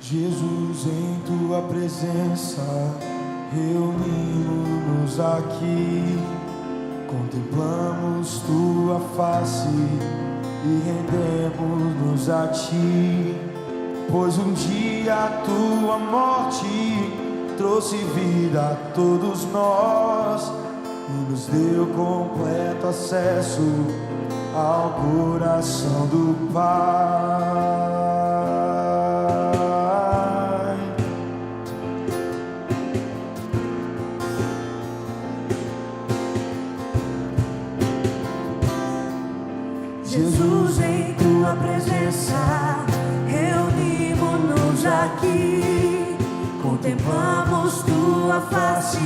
Jesus, em tua presença, reunimos-nos aqui, contemplamos tua face e rendemos-nos a ti, pois um dia a tua morte trouxe vida a todos nós e nos deu completo acesso ao coração do Pai. Jesus, em tua presença, reunimos-nos aqui, contemplamos tua face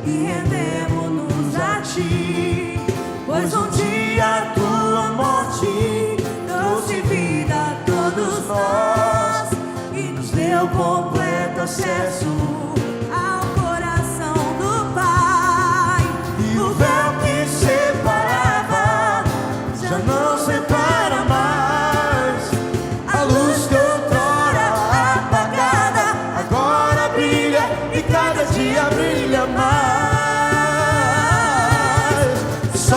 e rendemos-nos a ti, pois um dia a tua morte trouxe vida a todos nós e nos deu completo acesso ao coração do Pai. E o véu que separava já não separa mais. A luz que outrora apagada agora brilha e cada dia brilha mais. Só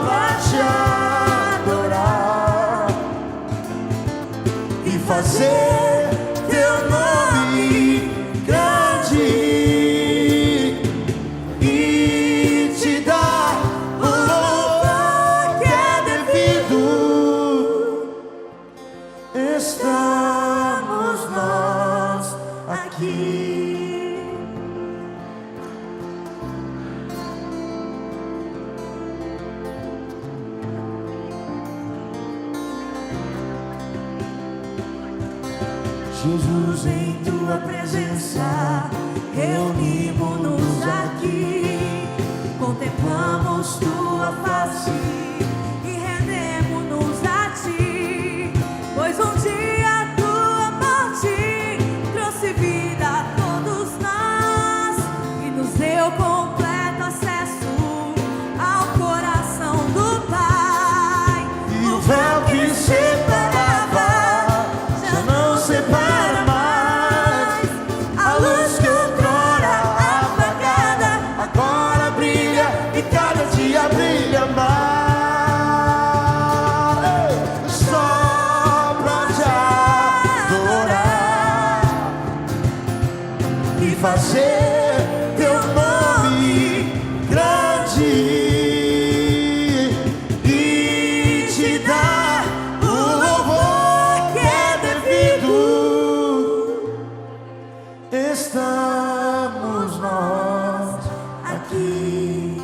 pra te adorar e fazer teu nome grande e te dar o louvor que é devido. Estamos nós aqui. Jesus, em tua presença, reunimos-nos aqui, contemplamos tua face e rendemos-nos a ti, pois um dia a tua morte trouxe vida a todos nós e nos deu completo acesso ao coração do Pai. E o véu que separava já não separa mais. A luz que outrora apagada agora brilha e cada dia brilha mais. Só pra te adorar e fazer teu nome grande e te dar o louvor que é devido. Estamos nós aqui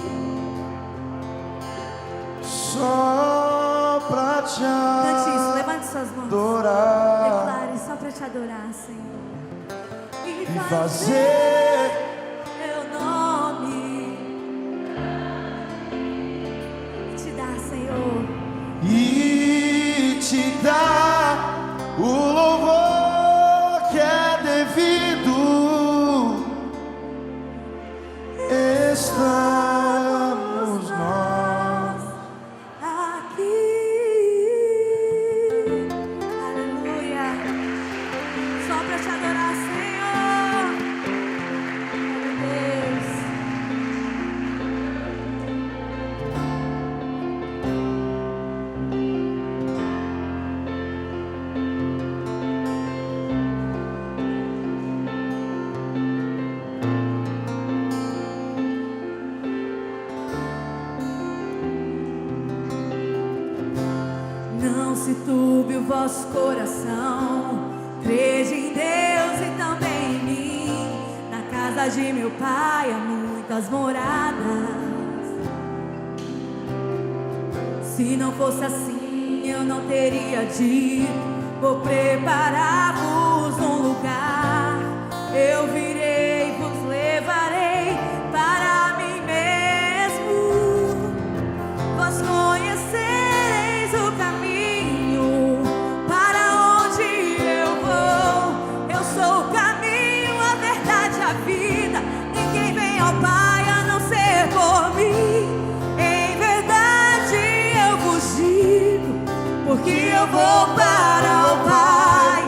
só pra te Cante isso, levante suas mãos. adorar Declare só para te adorar, Senhor. e fazer teu nome te dar, Senhor. e te dar o louvor que é devido. Estamos nós Aqui, aleluia, só para te adorar, Senhor. Meu Deus. Não se turbe o vosso coração, crede em Deus e também em mim. Na casa de meu pai há muitas moradas. Se não fosse assim, eu não teria dito: vou preparar-vos um lugar. Eu virei e vos levarei para mim mesmo. Vós conhecereis o caminho para onde eu vou. Eu sou o caminho, a verdade, a vida. Ninguém vem ao Pai a não ser por mim. Em verdade eu vos digo, porque eu vou para o Pai.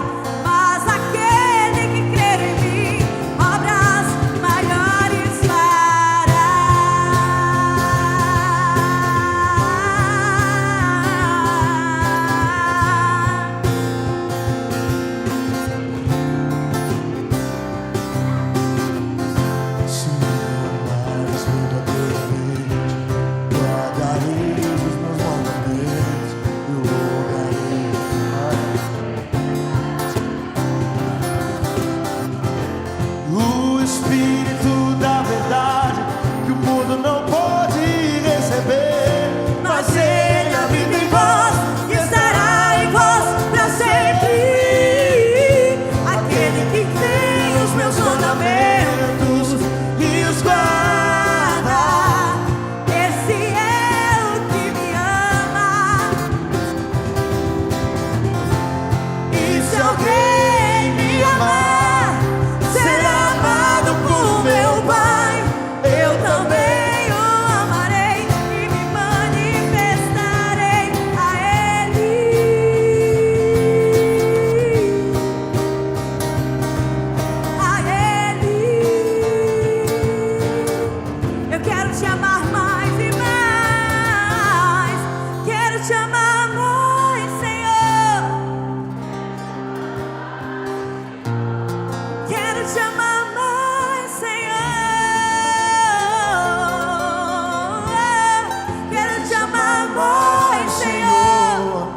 te amar mais, Senhor. Quero te amar mais, Senhor.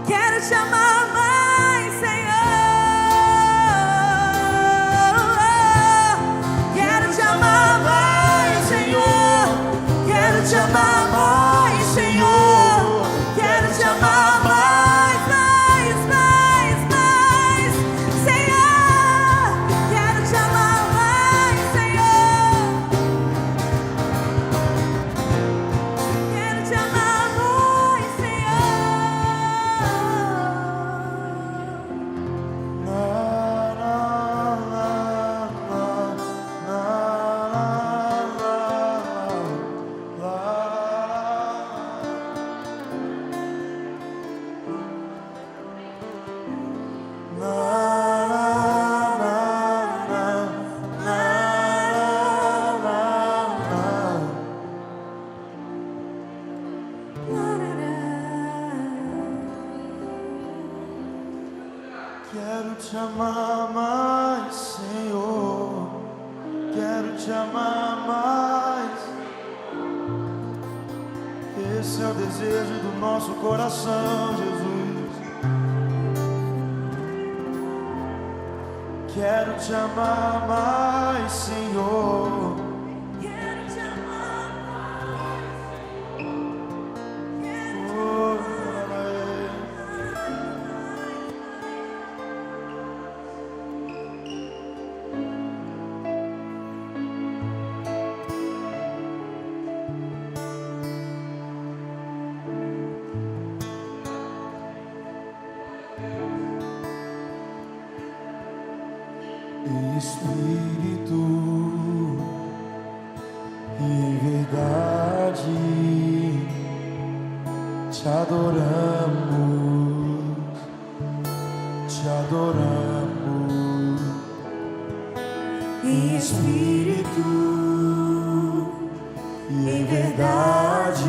Quero te amar mais, Senhor. Quero te amar mais, Senhor. Quero te amar mais, Senhor. Quero te amar mais, mais, mais, mais, Senhor. Quero te amar mais, Senhor. Quero te amar mais, Quero te amar mais, Senhor. Quero te amar mais. Esse é o desejo do nosso coração, Jesus. Quero te amar mais, Senhor. Quero te amar mais. Oh, Espírito e verdade, te adoramos, te adoramos. Em espírito E em verdade,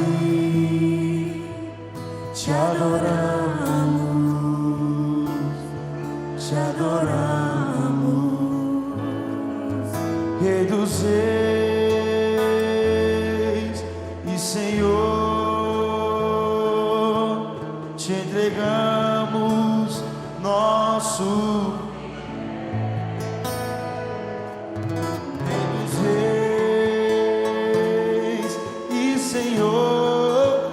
te adoramos, te adoramos. Rei dos reis e Senhor, te entregamos nosso Rei dos reis e Senhor,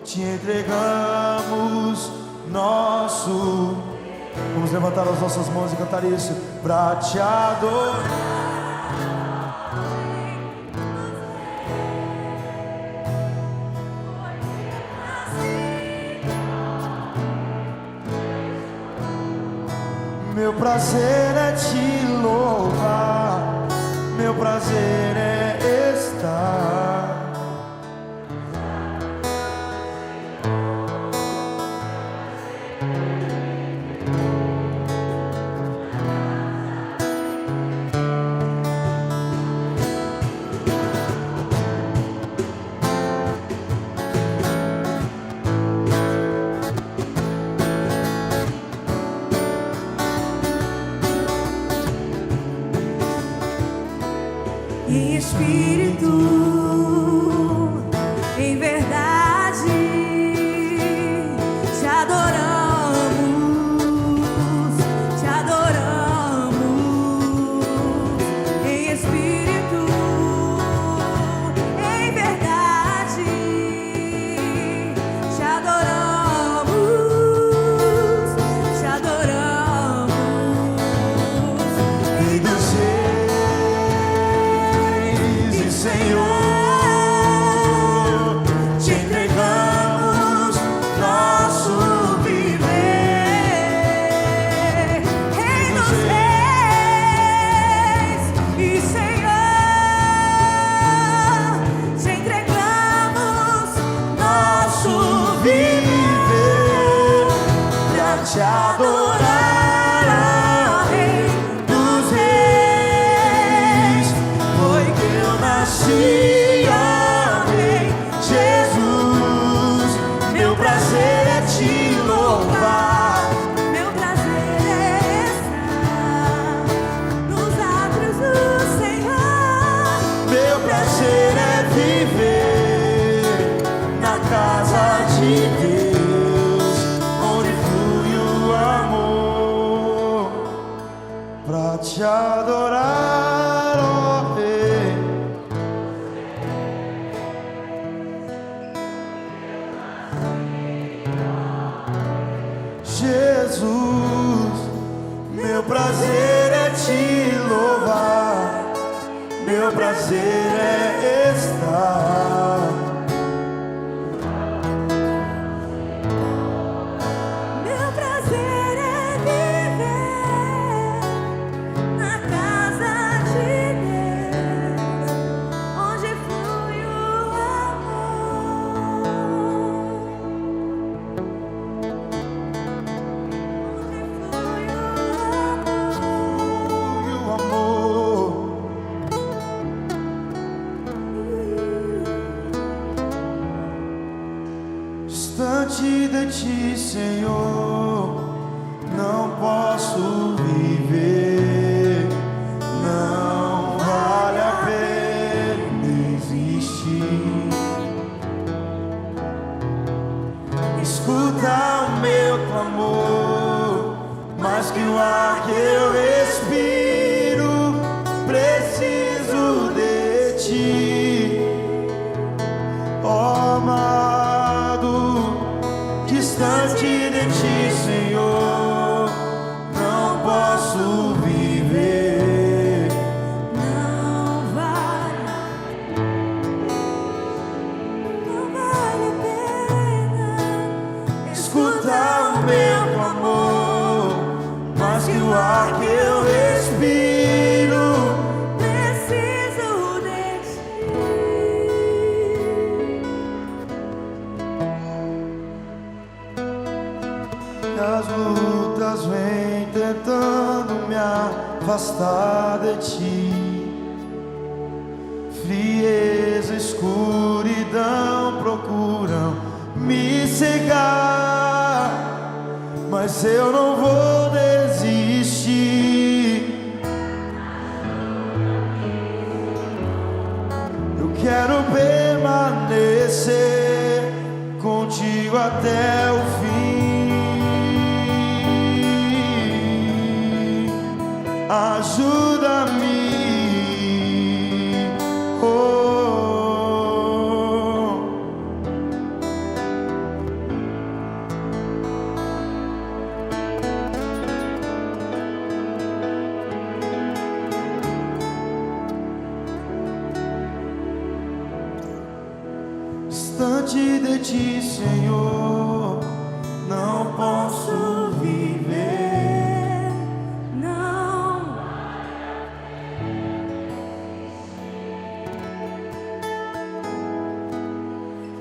te entregamos nosso. Vamos levantar as nossas mãos e cantar isso pra te adorar. Meu prazer é te louvar, meu prazer é estar. em espírito, em verdade, te adoramos, te adoramos. Em espírito, em verdade, te adoramos, te adoramos. Rei dos reis e Senhor, te entregamos nosso viver. Rei dos reis e Senhor, te entregamos nosso viver pra te adorar, ó Rei dos reis. Foi que eu nasci, ó Rei Jesus. Meu prazer é te louvar, Jesus. Meu prazer é te louvar, meu prazer é estar. Meu prazer é viver na casa de Deus, onde flui o amor, onde flui E o amor, distante de ti, Senhor, não posso viver. Não vale a pena existir. Escuta o meu clamor, mais que o ar que eu respiro. Preciso de ti, ó amado. Distante de ti, Senhor, não posso viver. não vale a pena. Escuta o meu clamor, mais que o ar que eu respiro. Preciso de ti. E as lutas vêm tentando me afastar de ti. Frieza, escuridão procuram me cegar, mas eu não vou desistir. Eu quero permanecer contigo até o fim. Ajuda-me, distante de ti, Senhor, não posso viver. Não,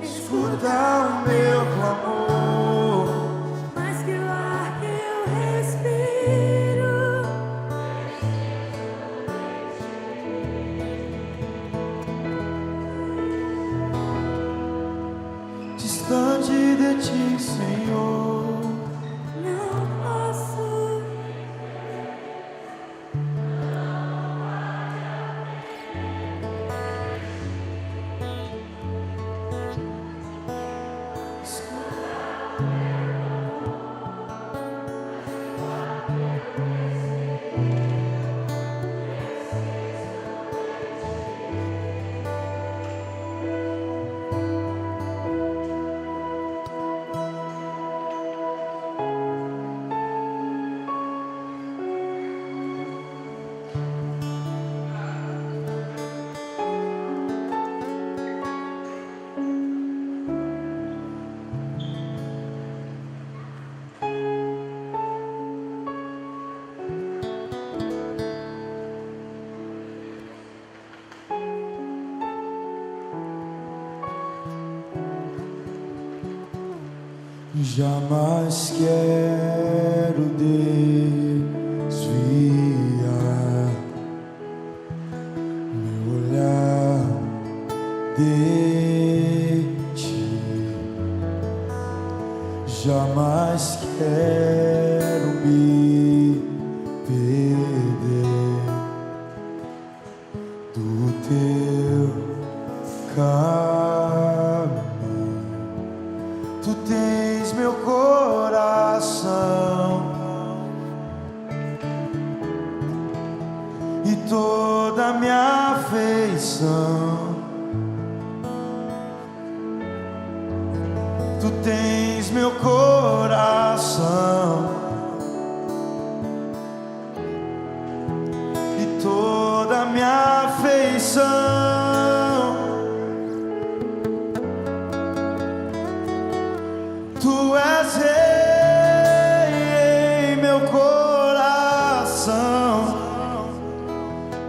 Escuta o meu clamor, mais que o ar que eu respiro. distante de ti, Senhor. Não posso. Jamais quero desviar meu olhar de ti. Jamais quero me perder do teu caminho. Tu tens meu coração e toda a minha afeição. Tu tens meu coração Tu és rei em meu coração.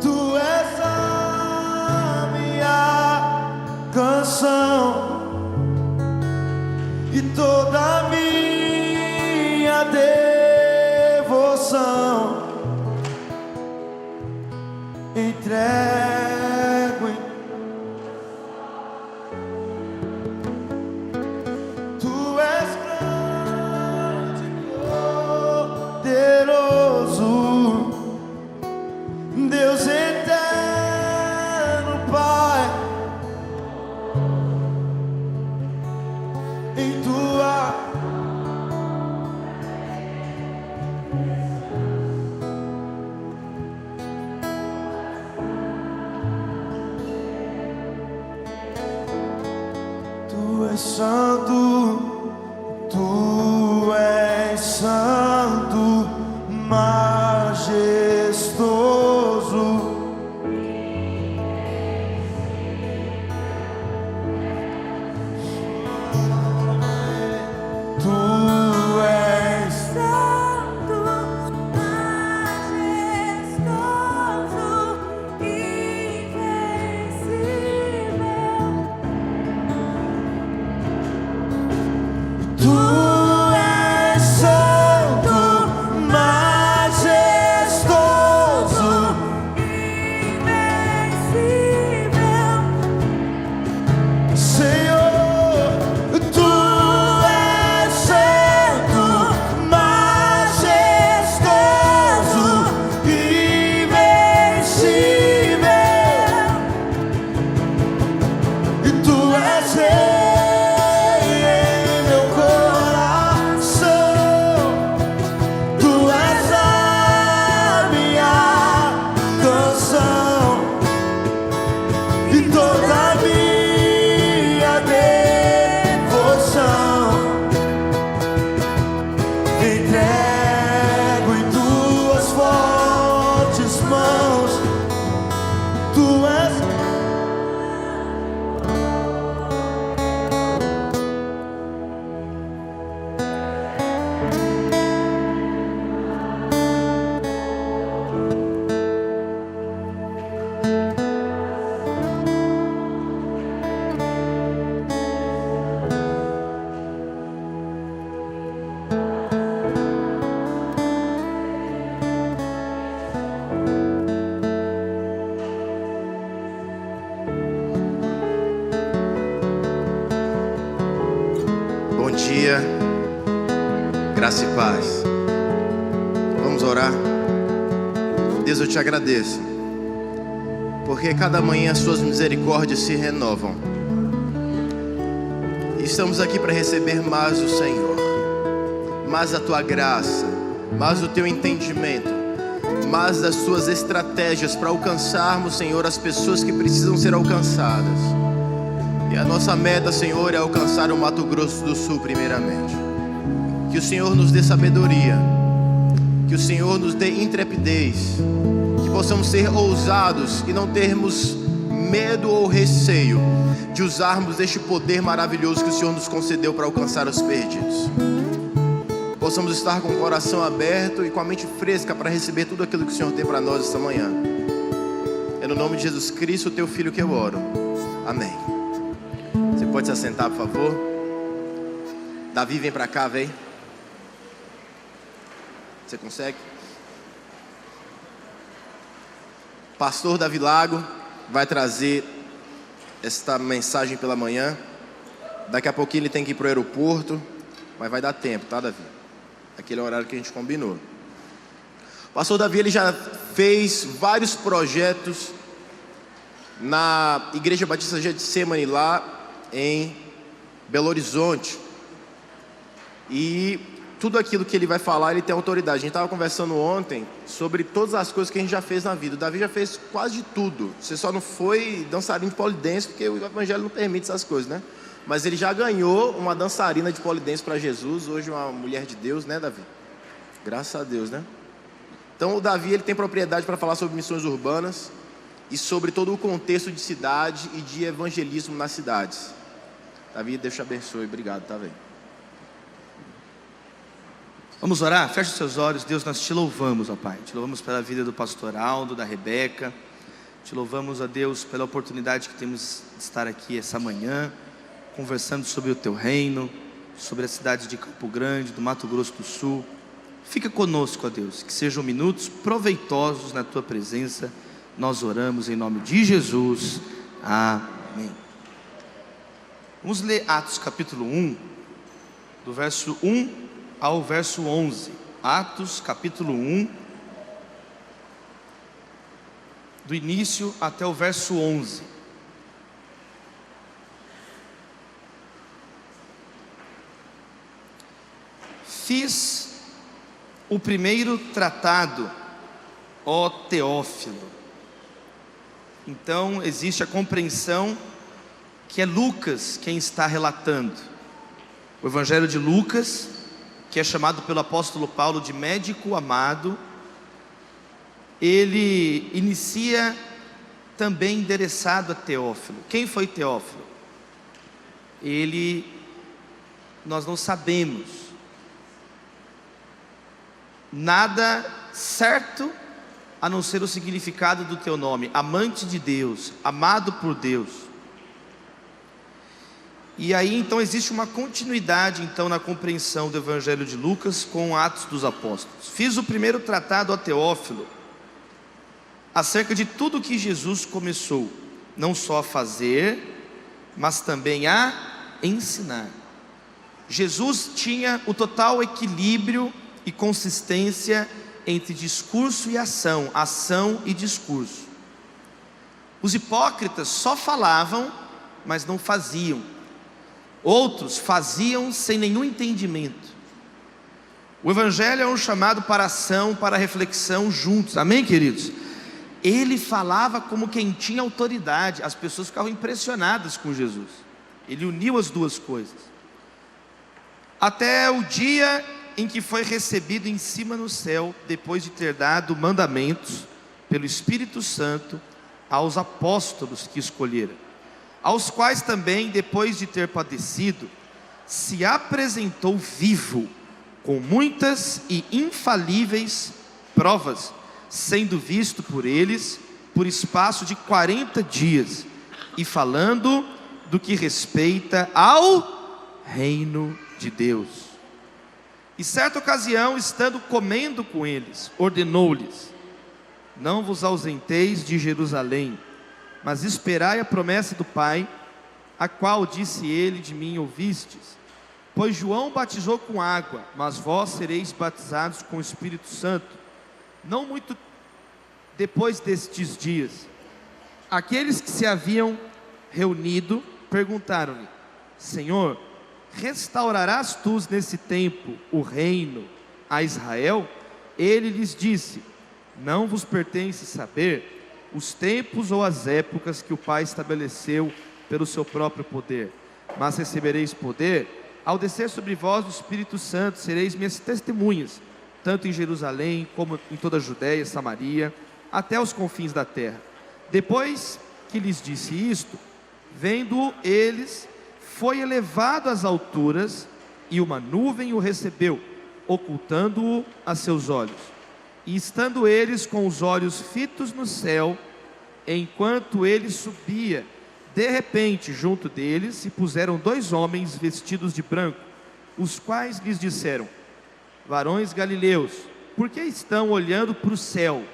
Tu és a minha canção e toda a minha devoção. Entrego em Tu és grande, poderoso, Deus eterno, Pai. Em Tua Tu és santo, Tu és santo, majestoso. Tu és Santo, majestoso, invencível. Tu és santo, majestoso, Invencível. Senhor. Tu és santo, majestoso, invencível. E Tu és rei em meu coração. Tu és a minha canção e toda a minha devoção. Entrego em Tuas fortes mãos. Tu és Bom dia, graça e paz. Vamos orar. Deus, eu te agradeço, porque cada manhã as suas misericórdias se renovam. E estamos aqui para receber mais do Senhor, mais da tua graça, mais do teu entendimento, mais das suas estratégias para alcançarmos, Senhor, as pessoas que precisam ser alcançadas. E a nossa meta, Senhor, é alcançar o Mato Grosso do Sul primeiramente. Que o Senhor nos dê sabedoria, que o Senhor nos dê intrepidez, que possamos ser ousados e não termos medo ou receio de usarmos este poder maravilhoso que o Senhor nos concedeu para alcançar os perdidos. Possamos estar com o coração aberto e com a mente fresca para receber tudo aquilo que o Senhor tem para nós esta manhã. É no nome de Jesus Cristo, teu Filho, que eu oro. Amém. Você pode se assentar, por favor? Davi, vem para cá, vem. Você consegue? Pastor Davi Lago vai trazer esta mensagem pela manhã. Daqui a pouquinho ele tem que ir para o aeroporto, mas vai dar tempo, tá, Davi? Aquele horário que a gente combinou. O pastor Davi, ele já fez vários projetos na Igreja Batista Getsemane, lá em Belo Horizonte. E tudo aquilo que ele vai falar, ele tem autoridade. A gente estava conversando ontem sobre todas as coisas que a gente já fez na vida. O Davi já fez quase de tudo. Você só não foi dançarino de polidense, porque o evangelho não permite essas coisas, né? Mas ele já ganhou uma dançarina de polidense para Jesus. Hoje uma mulher de Deus, né, Davi? Graças a Deus, né? Então o Davi, ele tem propriedade para falar sobre missões urbanas e sobre todo o contexto de cidade e de evangelismo nas cidades. Davi, Deus te abençoe. Obrigado, tá, velho? Vamos orar? Feche os seus olhos. Deus, nós te louvamos, ó Pai. Te louvamos pela vida do pastor Aldo, da Rebeca. Te louvamos, ó Deus, pela oportunidade que temos de estar aqui essa manhã, conversando sobre o teu reino, sobre a cidade de Campo Grande, do Mato Grosso do Sul. Fica conosco, ó Deus, que sejam minutos proveitosos na tua presença. Nós oramos em nome de Jesus. Amém. Vamos ler Atos capítulo 1, do verso 1 ao verso 11. Atos capítulo 1, do início até o verso 11. Fiz o primeiro tratado, ó Teófilo. Então existe a compreensão que é Lucas quem está relatando. O Evangelho de Lucas, que é chamado pelo apóstolo Paulo de médico amado, ele inicia também endereçado a Teófilo. Quem foi Teófilo? Nós não sabemos nada certo a não ser o significado do teu nome: amante de Deus, amado por Deus. E aí então existe uma continuidade então na compreensão do Evangelho de Lucas com Atos dos Apóstolos. Fiz o primeiro tratado a Teófilo acerca de tudo que Jesus começou, não só a fazer, mas também a ensinar. Jesus tinha o total equilíbrio e consistência entre discurso e ação, ação e discurso. Os hipócritas só falavam, mas não faziam. Outros faziam sem nenhum entendimento. O Evangelho é um chamado para ação, para reflexão juntos, amém, queridos? Ele falava como quem tinha autoridade, as pessoas ficavam impressionadas com Jesus. Ele uniu as duas coisas. Até o dia em que foi recebido em cima no céu, depois de ter dado mandamentos pelo Espírito Santo aos apóstolos que escolhera, aos quais também, depois de ter padecido, se apresentou vivo, com muitas e infalíveis provas, sendo visto por eles por espaço de 40 dias, e falando do que respeita ao reino de Deus. E certa ocasião, estando comendo com eles, ordenou-lhes: não vos ausenteis de Jerusalém, mas esperai a promessa do Pai, a qual disse ele: de mim ouvistes. Pois João batizou com água, mas vós sereis batizados com o Espírito Santo, não muito depois destes dias. Aqueles que se haviam reunido perguntaram-lhe: Senhor, restaurarás tu nesse tempo o reino a Israel? Ele lhes disse: não vos pertence saber os tempos ou as épocas que o Pai estabeleceu pelo seu próprio poder, mas recebereis poder ao descer sobre vós o Espírito Santo. Sereis minhas testemunhas, tanto em Jerusalém como em toda a Judéia, Samaria, até os confins da terra. Depois que lhes disse isto, vendo eles, foi elevado às alturas, e uma nuvem o recebeu, ocultando-o a seus olhos. E estando eles com os olhos fitos no céu, enquanto ele subia, de repente junto deles se puseram 2 homens vestidos de branco, os quais lhes disseram: varões galileus, por que estão olhando para o céu?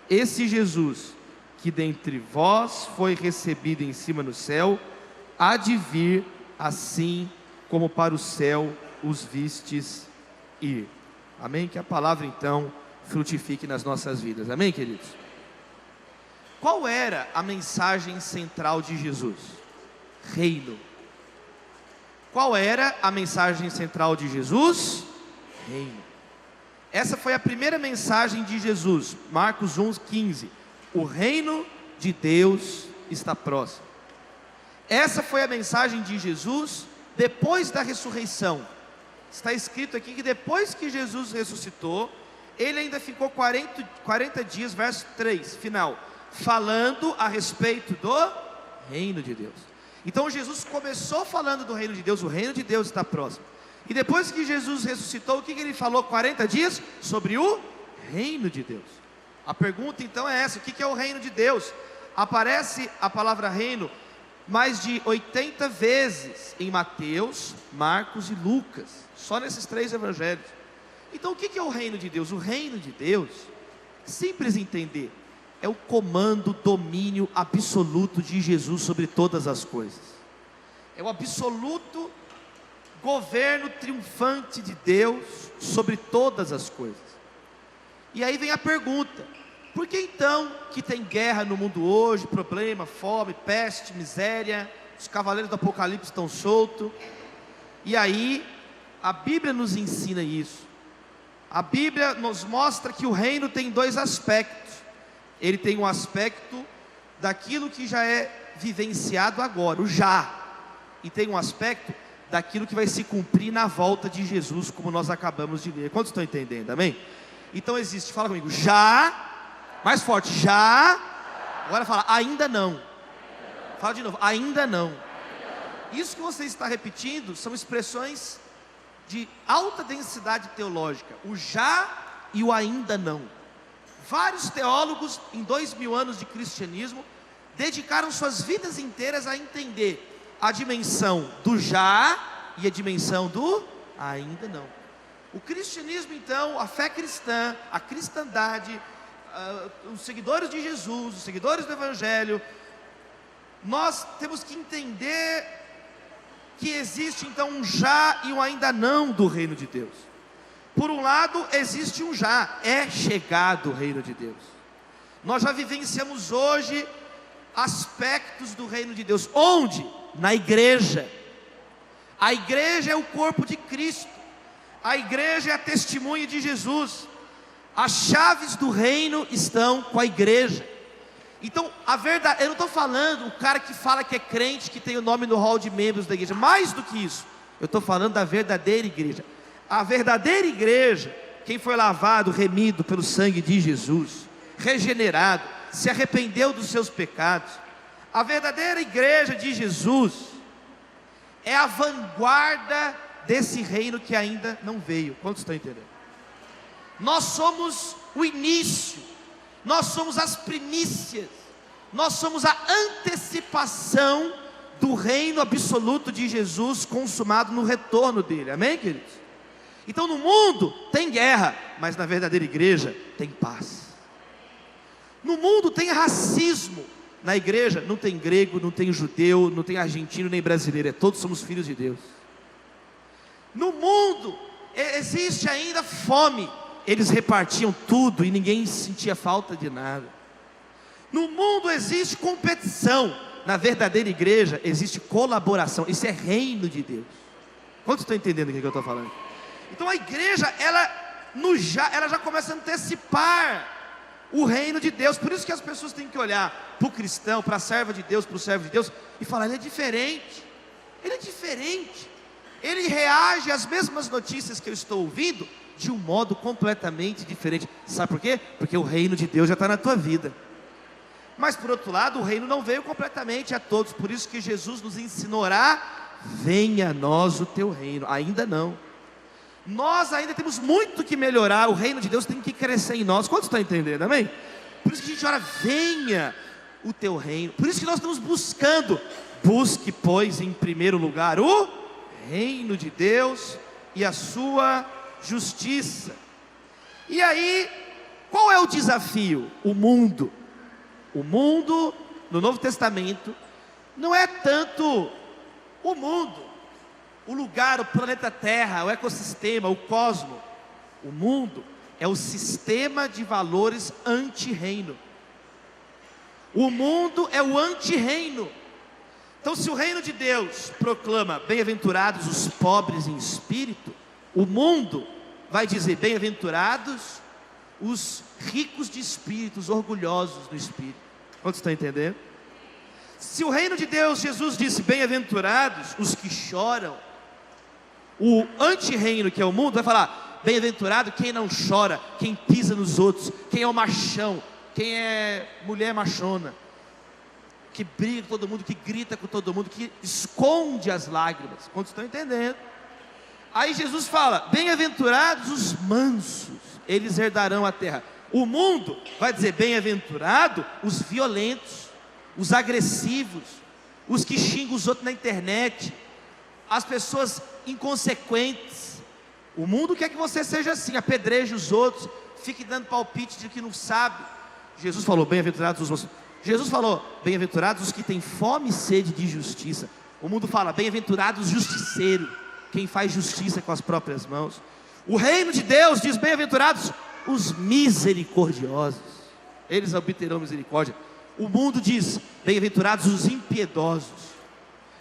Esse Jesus, que dentre vós foi recebido em cima no céu, há de vir assim como para o céu os vistes ir. Amém? Que a palavra então frutifique nas nossas vidas, amém, queridos? Qual era a mensagem central de Jesus? Reino. Qual era a mensagem central de Jesus? Reino. Essa foi a primeira mensagem de Jesus, Marcos 1,15. O reino de Deus está próximo. Essa foi a mensagem de Jesus depois da ressurreição. Está escrito aqui que depois que Jesus ressuscitou, ele ainda ficou 40 dias, verso 3, final, falando a respeito do reino de Deus. Então Jesus começou falando do reino de Deus, o reino de Deus está próximo. E depois que Jesus ressuscitou, o que ele falou 40 dias? Sobre o reino de Deus. A pergunta então é essa: o que é o reino de Deus? Aparece a palavra reino mais de 80 vezes em Mateus, Marcos e Lucas, só nesses 3 evangelhos. Então o que é o reino de Deus? O reino de Deus, simples entender, é o comando, domínio absoluto de Jesus sobre todas as coisas. É o absoluto governo triunfante de Deus sobre todas as coisas. E aí vem a pergunta: por que então que tem guerra no mundo hoje, problema, fome, peste, miséria, os cavaleiros do Apocalipse estão soltos? E aí, a Bíblia nos ensina isso. A Bíblia nos mostra que o reino tem 2 aspectos. Ele tem um aspecto daquilo que já é vivenciado agora, o já. E tem um aspecto daquilo que vai se cumprir na volta de Jesus, como nós acabamos de ler. Quantos estão entendendo, amém? Então existe, fala comigo, já. Mais forte, já. Agora fala, ainda não. Fala de novo, ainda não. Isso que você está repetindo são expressões de alta densidade teológica. O já e o ainda não. Vários teólogos em 2000 anos de cristianismo dedicaram suas vidas inteiras a entender a dimensão do já e a dimensão do ainda não. O cristianismo então, a fé cristã, a cristandade, os seguidores de Jesus, os seguidores do Evangelho, nós temos que entender que existe então um já e um ainda não do reino de Deus. Por um lado existe um já, é chegado o reino de Deus. Nós já vivenciamos hoje aspectos do reino de Deus. Onde? Na igreja. A igreja é o corpo de Cristo. A igreja é a testemunha de Jesus. As chaves do reino estão com a igreja. Então, a verdade, eu não estou falando o cara que fala que é crente, que tem o nome no hall de membros da igreja. Mais do que isso, eu estou falando da verdadeira igreja. A verdadeira igreja, quem foi lavado, remido pelo sangue de Jesus, regenerado, se arrependeu dos seus pecados. A verdadeira igreja de Jesus é a vanguarda desse reino que ainda não veio. Quantos estão entendendo? Nós somos o início, nós somos as primícias, nós somos a antecipação do reino absoluto de Jesus consumado no retorno dele, amém, queridos? Então no mundo tem guerra, mas na verdadeira igreja tem paz. No mundo tem racismo, na igreja não tem grego, não tem judeu, não tem argentino nem brasileiro, todos somos filhos de Deus. No mundo existe ainda fome, eles repartiam tudo e ninguém sentia falta de nada. No mundo existe competição, na verdadeira igreja existe colaboração. Isso é reino de Deus. Quantos estão entendendo o que eu estou falando? Então a igreja, ela já começa a antecipar o reino de Deus. Por isso que as pessoas têm que olhar para o cristão, para a serva de Deus, para o servo de Deus e falar: ele é diferente, ele é diferente, ele reage às mesmas notícias que eu estou ouvindo de um modo completamente diferente. Sabe por quê? Porque o reino de Deus já está na tua vida. Mas por outro lado, o reino não veio completamente a todos. Por isso que Jesus nos ensinou a orar: venha a nós o teu reino. Ainda não. Nós ainda temos muito que melhorar. O reino de Deus tem que crescer em nós. Quantos estão entendendo, amém? Por isso que a gente ora: venha o teu reino. Por isso que nós estamos buscando: busque, pois, em primeiro lugar o reino de Deus e a sua justiça. E aí, qual é o desafio? O mundo. O mundo no Novo Testamento não é tanto o mundo, o lugar, o planeta Terra, o ecossistema, o cosmo. O mundo é o sistema de valores anti-reino. O mundo é o anti-reino. Então, se o reino de Deus proclama: bem-aventurados os pobres em espírito, o mundo vai dizer: bem-aventurados os ricos de espírito, os orgulhosos do espírito. Quantos estão entendendo? Se o reino de Deus, Jesus disse: bem-aventurados os que choram, o anti-reino, que é o mundo, vai falar: bem-aventurado quem não chora, quem pisa nos outros, quem é o machão, quem é mulher machona, que briga com todo mundo, que grita com todo mundo, que esconde as lágrimas. Quantos estão entendendo? Aí Jesus fala: bem-aventurados os mansos, eles herdarão a terra. O mundo vai dizer: bem-aventurado os violentos, os agressivos, os que xingam os outros na internet, as pessoas inconsequentes. O mundo quer que você seja assim, apedreje os outros, fique dando palpite de que não sabe. Jesus falou: bem-aventurados os mansos. Jesus falou: bem-aventurados os que têm fome e sede de justiça. O mundo fala: bem-aventurados os justiceiros, quem faz justiça com as próprias mãos. O reino de Deus diz: bem-aventurados os misericordiosos, eles obterão misericórdia. O mundo diz: bem-aventurados os impiedosos,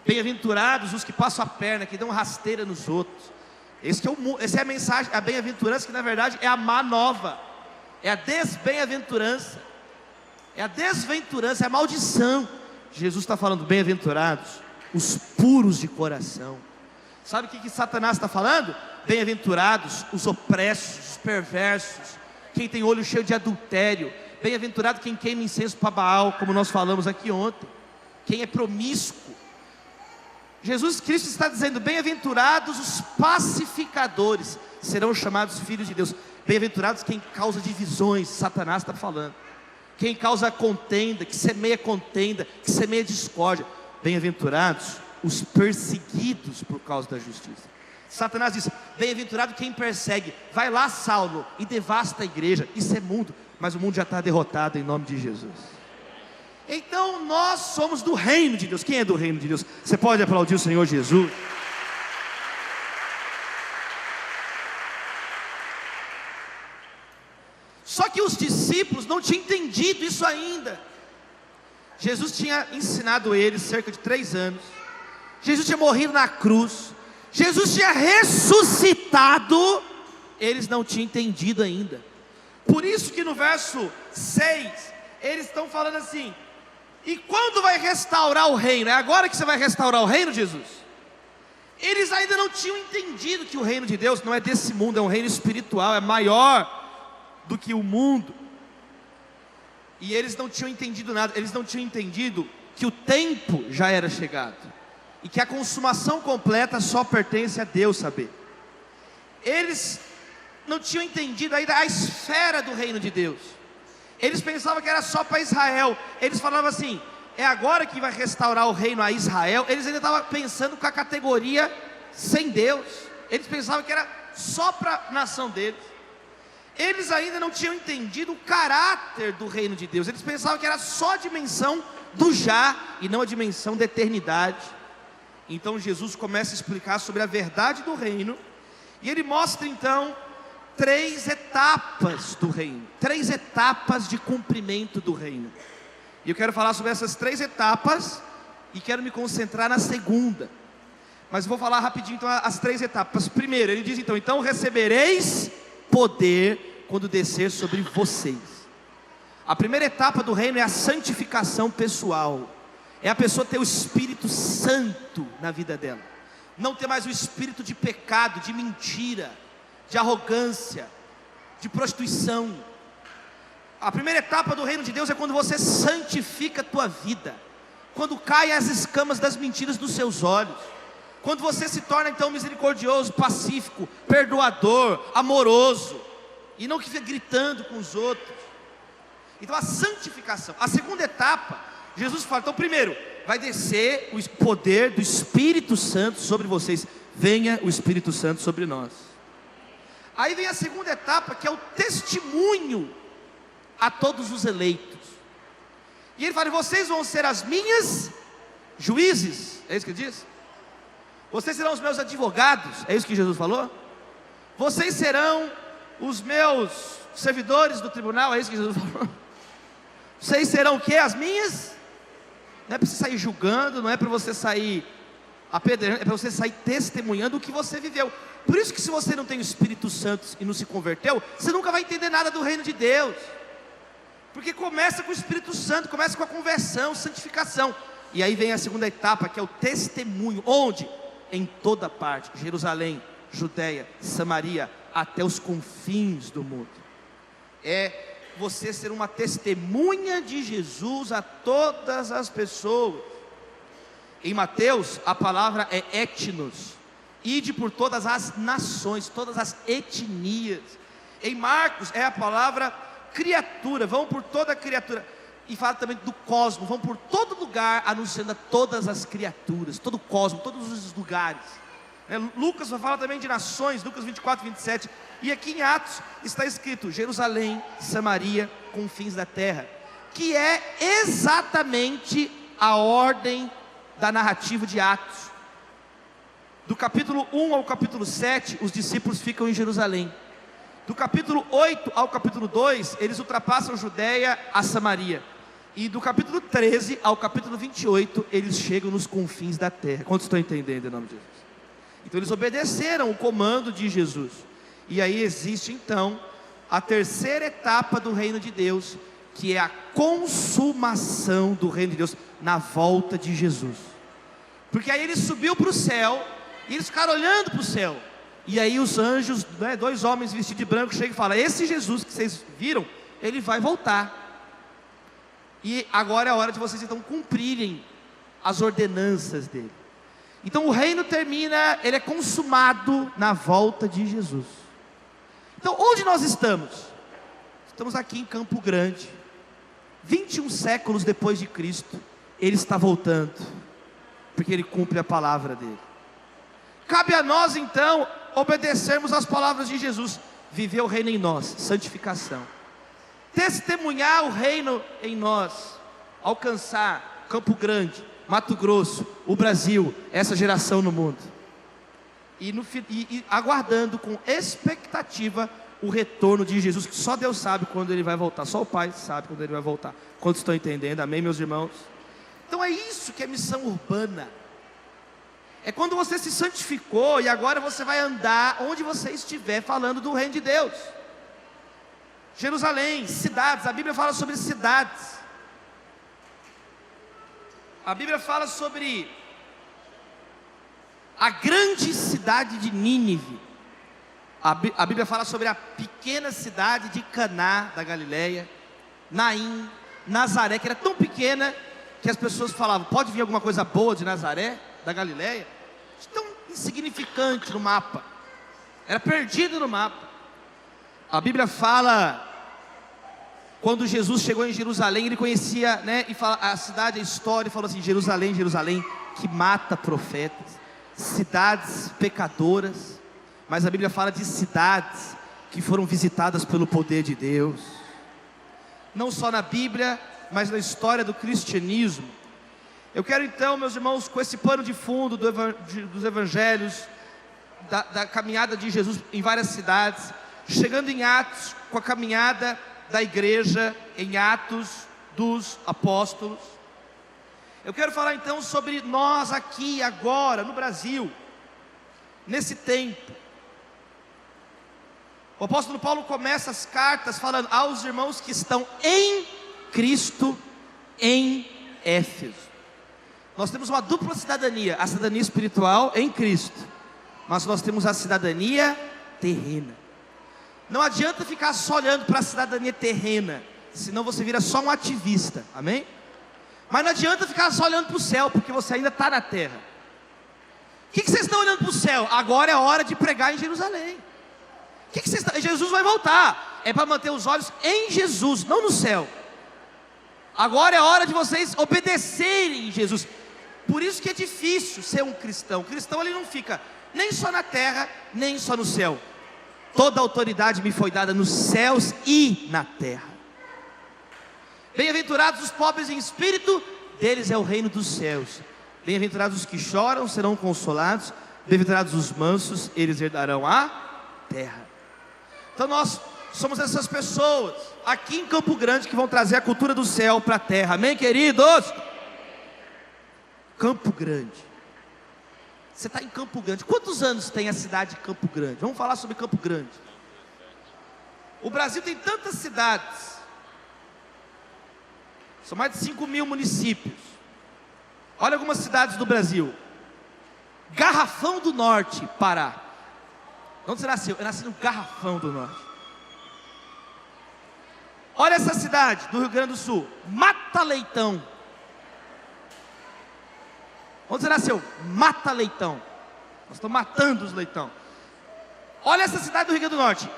bem-aventurados os que passam a perna, que dão rasteira nos outros. Essa é a mensagem, a bem-aventurança, que na verdade é a má nova, é a desbem-aventurança, é a desventurança, é a maldição. Jesus está falando: bem-aventurados os puros de coração. Sabe o que Satanás está falando? Bem-aventurados os opressos, os perversos, quem tem olho cheio de adultério. Bem-aventurado quem queima incenso para Baal, como nós falamos aqui ontem, quem é promíscuo. Jesus Cristo está dizendo: bem-aventurados os pacificadores, serão chamados filhos de Deus. Bem-aventurados quem causa divisões, Satanás está falando, quem causa contenda, que semeia contenda, que semeia discórdia. Bem-aventurados os perseguidos por causa da justiça. Satanás diz: bem-aventurado quem persegue. Vai lá, Saulo, e devasta a igreja. Isso é mundo, mas o mundo já está derrotado em nome de Jesus. Então nós somos do reino de Deus. Quem é do reino de Deus? Você pode aplaudir o Senhor Jesus? Só que os discípulos não tinham entendido isso ainda. Jesus tinha ensinado eles cerca de 3 anos. Jesus tinha morrido na cruz, Jesus tinha ressuscitado. Eles não tinham entendido ainda. Por isso que no verso 6 eles estão falando assim: e quando vai restaurar o reino? É agora que você vai restaurar o reino, Jesus? Eles ainda não tinham entendido que o reino de Deus não é desse mundo, é um reino espiritual, é maior do que o mundo. E eles não tinham entendido nada. Eles não tinham entendido que o tempo já era chegado, e que a consumação completa só pertence a Deus saber. Eles não tinham entendido ainda a esfera do reino de Deus. Eles pensavam que era só para Israel. Eles falavam assim: é agora que vai restaurar o reino a Israel. Eles ainda estavam pensando com a categoria sem Deus. Eles pensavam que era só para a nação deles. Eles ainda não tinham entendido o caráter do reino de Deus. Eles pensavam que era só a dimensão do já, e não a dimensão da eternidade. Então Jesus começa a explicar sobre a verdade do reino, e ele mostra então 3 etapas do reino, 3 etapas de cumprimento do reino. E eu quero falar sobre essas 3 etapas, e quero me concentrar na segunda. Mas vou falar rapidinho então as 3 etapas. Primeiro, ele diz então recebereis poder quando descer sobre vocês. A primeira etapa do reino é a santificação pessoal. É a pessoa ter o Espírito Santo na vida dela, não ter mais o espírito de pecado, de mentira, de arrogância, de prostituição. A primeira etapa do reino de Deus é quando você santifica a tua vida, quando caem as escamas das mentiras dos seus olhos, quando você se torna então misericordioso, pacífico, perdoador, amoroso, e não que fica gritando com os outros. Então a santificação. A segunda etapa, Jesus fala: então primeiro, vai descer o poder do Espírito Santo sobre vocês. Venha o Espírito Santo sobre nós. Aí vem a segunda etapa, que é o testemunho a todos os eleitos. E ele fala: vocês vão ser as minhas juízes. É isso que ele diz? Vocês serão os meus advogados. É isso que Jesus falou? Vocês serão os meus servidores do tribunal. É isso que Jesus falou? Vocês serão o quê? As minhas. Não é para você sair julgando, não é para você sair apedrejando, é para você sair testemunhando o que você viveu. Por isso que se você não tem o Espírito Santo e não se converteu, você nunca vai entender nada do reino de Deus. Porque começa com o Espírito Santo, começa com a conversão, santificação. E aí vem a segunda etapa, que é o testemunho. Onde? Em toda parte. Jerusalém, Judeia, Samaria, até os confins do mundo. É você ser uma testemunha de Jesus a todas as pessoas. Em Mateus, a palavra é etnos, ide por todas as nações, todas as etnias. Em Marcos é a palavra criatura, vão por toda a criatura. E fala também do cosmos, vão por todo lugar anunciando a todas as criaturas, todo o cosmos, todos os lugares. Lucas fala também de nações, Lucas 24, 27. E aqui em Atos está escrito Jerusalém, Samaria, confins da terra, que é exatamente a ordem da narrativa de Atos. Do capítulo 1 ao capítulo 7, os discípulos ficam em Jerusalém. Do capítulo 8 ao capítulo 2, eles ultrapassam Judeia a Samaria. E do capítulo 13 ao capítulo 28, eles chegam nos confins da terra. Quantos estão entendendo em nome de Jesus? Então eles obedeceram o comando de Jesus. E aí existe então a terceira etapa do reino de Deus, que é a consumação do reino de Deus na volta de Jesus. Porque aí ele subiu para o céu, e eles ficaram olhando para o céu. E aí os anjos, dois homens vestidos de branco, chegam e falam: esse Jesus que vocês viram, ele vai voltar. E agora é a hora de vocês então cumprirem as ordenanças dele. Então o reino termina, ele é consumado na volta de Jesus. Então onde nós estamos? Estamos aqui em Campo Grande. 21 séculos depois de Cristo, ele está voltando, porque ele cumpre a palavra dele. Cabe a nós então obedecermos às palavras de Jesus, viver o reino em nós, santificação, testemunhar o reino em nós, alcançar Campo Grande, Mato Grosso, o Brasil, essa geração no mundo, e aguardando com expectativa o retorno de Jesus, que só Deus sabe quando ele vai voltar, só o Pai sabe quando ele vai voltar. Quantos estão entendendo? Amém, meus irmãos? Então é isso que é missão urbana. É quando você se santificou e agora você vai andar onde você estiver falando do reino de Deus. Jerusalém, cidades, a Bíblia fala sobre cidades. A Bíblia fala sobre a grande cidade de Nínive. A Bíblia fala sobre a pequena cidade de Caná da Galileia, Naim, Nazaré, que era tão pequena que as pessoas falavam: pode vir alguma coisa boa de Nazaré, da Galileia? Tão insignificante no mapa, era perdido no mapa. A Bíblia fala, quando Jesus chegou em Jerusalém, ele conhecia, e fala, a cidade, a história, falou assim: Jerusalém, Jerusalém, que mata profetas, cidades pecadoras. Mas a Bíblia fala de cidades que foram visitadas pelo poder de Deus, não só na Bíblia, mas na história do cristianismo. Eu quero então, meus irmãos, com esse pano de fundo dos evangelhos, da caminhada de Jesus em várias cidades, chegando em Atos, com a caminhada da igreja em Atos dos Apóstolos, eu quero falar então sobre nós aqui, agora, no Brasil, nesse tempo. O apóstolo Paulo começa as cartas falando aos irmãos que estão em Cristo, em Éfeso. Nós temos uma dupla cidadania, a cidadania espiritual em Cristo, mas nós temos a cidadania terrena. Não adianta ficar só olhando para a cidadania terrena, senão você vira só um ativista, amém? Mas não adianta ficar só olhando para o céu, porque você ainda está na terra. O que vocês estão olhando para o céu? Agora é a hora de pregar em Jerusalém. Jesus vai voltar, é para manter os olhos em Jesus, não no céu. Agora é a hora de vocês obedecerem em Jesus. Por isso que é difícil ser um cristão. O cristão, ele não fica nem só na terra, nem só no céu. Toda autoridade me foi dada nos céus e na terra. Bem-aventurados os pobres em espírito, deles é o reino dos céus. Bem-aventurados os que choram, serão consolados. Bem-aventurados os mansos, eles herdarão a terra. Então nós somos essas pessoas aqui em Campo Grande que vão trazer a cultura do céu para a terra. Amém, queridos? Campo Grande. Você está em Campo Grande. Quantos anos tem a cidade de Campo Grande? Vamos falar sobre Campo Grande. O Brasil tem tantas cidades. São mais de 5.000 municípios. Olha algumas cidades do Brasil. Garrafão do Norte, Pará. Onde você nasceu? Eu nasci no Garrafão do Norte. Olha essa cidade do Rio Grande do Sul, Mata Leitão. Onde você nasceu? Mata Leitão. Nós estamos matando os leitão. Olha essa cidade do Rio Grande do Norte.